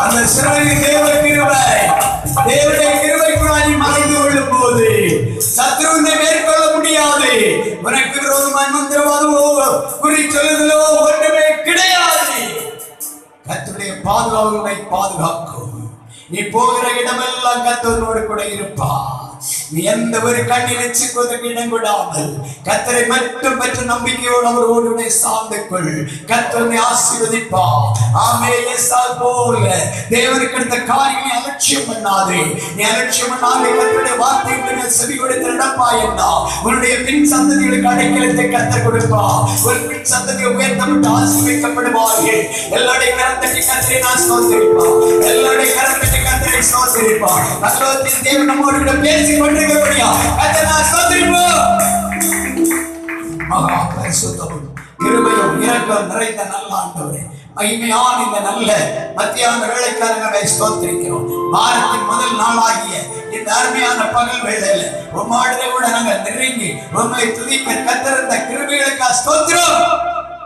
அந்த சிறகு தேவ கிருபை. தேவனுடைய கிருபைக்குள்ளாய் மறைந்து கொள்ளும் போது சத்ருவினை மேற்கொள்ள முடியாது. உனக்கு விரோதமாய் மந்திரவாதமோ குறி சொல்லுதலோ ஒன்றுமே கிடையாது. கர்த்தருடைய பாதுகாவலை பாதுகாக்கும். நீ போகிற இடமெல்லாம் கர்த்தரோடு கூட இருப்பார். நீ எந்த ஒரு கண்ணில் எச்சிக்குவதற்கு இடம் கொடாமல் கர்த்தரை மட்டும் பெற்ற நம்பிக்கையோடு அவரோடு சார்ந்து கொள். கர்த்தரை ஆசீர்வதிப்பார். ஆமே. ஏசாய் போல தேவனுக்கு அடுத்த காரியங்களை அலட்சியம் பண்ணாதே. நீ அலட்சியம் பண்ணாதே. கர்த்தருடைய வார்த்தைகளை செவி கொடுத்து நடப்பா என்றா உன்னுடைய பின் சந்ததிகளுக்கு அடைக்கலத்தை கர்த்தர் கொடுப்பார். ஒரு பின் சந்ததி உயர்த்தப்பட்டு ஆசீர்வதிக்கப்படுவார்கள். எல்லாருடைய கரத்தட்டி கர்த்தரை நான் ஸ்தோத்திரிப்பார். எல்லாருடைய கரத்தட்டி கர்த்தரை ஸ்தோத்திரிப்பார். பரலோகத்தின் தேவன் நம்மோடு கூட பேசிக் கொண்டிருக்கிறபடியா கர்த்தரை நான் ஸ்தோத்திரிப்போம். மகா பரிசுத்தமும் கிருபையும் இரக்கம் நிறைந்த நல்ல ஆண்டவரே, மகிமையான இந்த நல்ல மத்தியான வேளைக்காரங்களை ஸ்தோத்திரிக்கிறோம். வாரத்தின் முதல் நாளாகிய இந்த அருமையான பகல் வேளையில உம்மாடே கூட நாங்கள் நெருங்கி உம்மை துதிக்க கத்திருந்த கிருபைகளுக்கு ஸ்தோத்திரம்.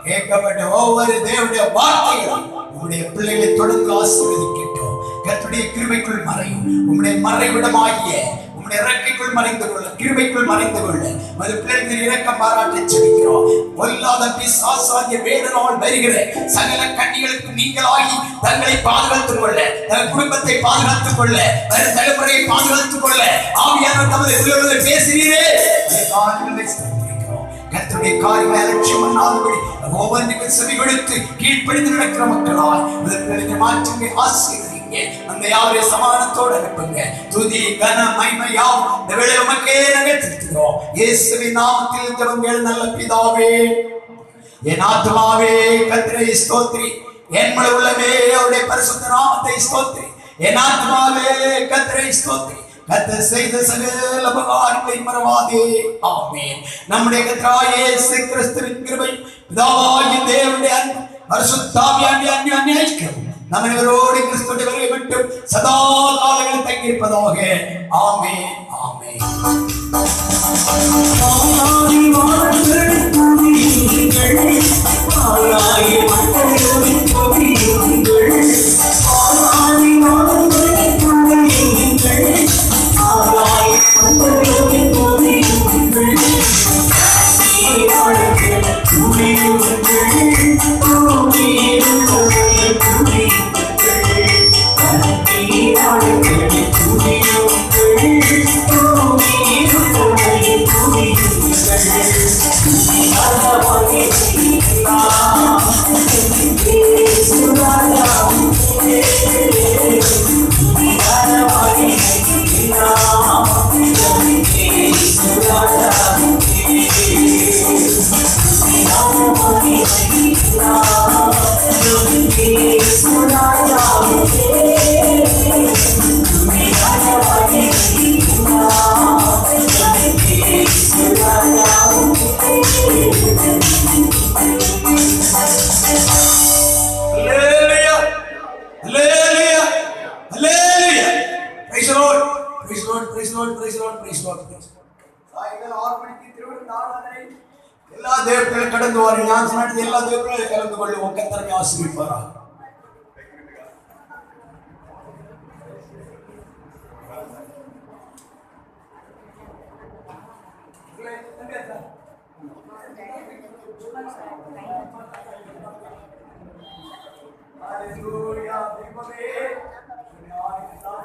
கேட்கப்பட்ட ஒவ்வொரு தேவனுடைய வார்த்தைகளும் உம்முடைய பிள்ளைகளை தொடர்ந்து ஆசீர்வதிக்கட்டும். கர்த்தருடைய கிருபைக்குள் மறையும். உம்முடைய மறைவிடமாகிய உம்முடைய இறக்கைக்குள் மறைந்து கொள்ள, கிருபைக்குள் மறைந்து கொள்ள மது பிள்ளைகள் இரக்கம் பாராட்ட செபிக்கிறோம். பொல்லாத பிசாசாகிய வேடனால் வருகிற சகல கண்ணிகளுக்கு நீங்களாகி தங்களை பாதுகாத்துக் கொள்ள, தங்கள் குடும்பத்தை பாதுகாத்துக் கொள்ள, வரும் தலைமுறையை பாதுகாத்துக் கொள்ள ஆவியானவர் தமது பிள்ளைகளை பேசுகிறீரே. கர்த்தருடைய காரியங்களை அலட்சியம் பண்ணாதபடி ஒவ்வொன்றுக்கும் செவி கொடுத்து கீழ்ப்படிந்து நடக்கிற மக்களால் மாற்றுங்க, ஆசீர்வதிங்க. அந்த யாருடைய சமாதானத்தோடு அனுப்புங்க. துதி கன மகிமையாம் இந்த வேளை உமக்கே நாங்கள் திருத்துகிறோம். இயேசுவின் நாமத்தில் ஜெபங்கள் நல்ல பிதாவே. என் ஆத்துமாவே கர்த்தரை ஸ்தோத்திரி, என் முழு உள்ளமே அவருடைய பரிசுத்த நாமத்தை ஸ்தோத்திரி. என் ஆத்துமாவே கர்த்தரை ஸ்தோத்திரி, கர்த்தர் செய்த சகல உபகாரங்களை மறவாதே. ஆமென். நம்முடைய கர்த்தராகிய இயேசு கிறிஸ்துவின் கிருபை, பிதாவாகிய தேவனுடைய அன்பு, பரிசுத்த ஆவியானவருடைய ஐக்கியம் நம் அனைவரோடு கிறிஸ்துவின் வருகை மட்டும் சதா காலங்களில் தங்கியிருப்பதாக. ஆமென். ஆமென். Thank you. சாயங்காலம் 6 மணிக்கு திருவிழா ஆராதனை. எல்லா தேவர்களும் கடந்து வாருங்கள். நான் சொன்ன எல்லா தேவர்களும் கலந்து கொள்ளுவோம். கர்த்தரை ஆசீர்வதிப்பாராக. Hallelujah.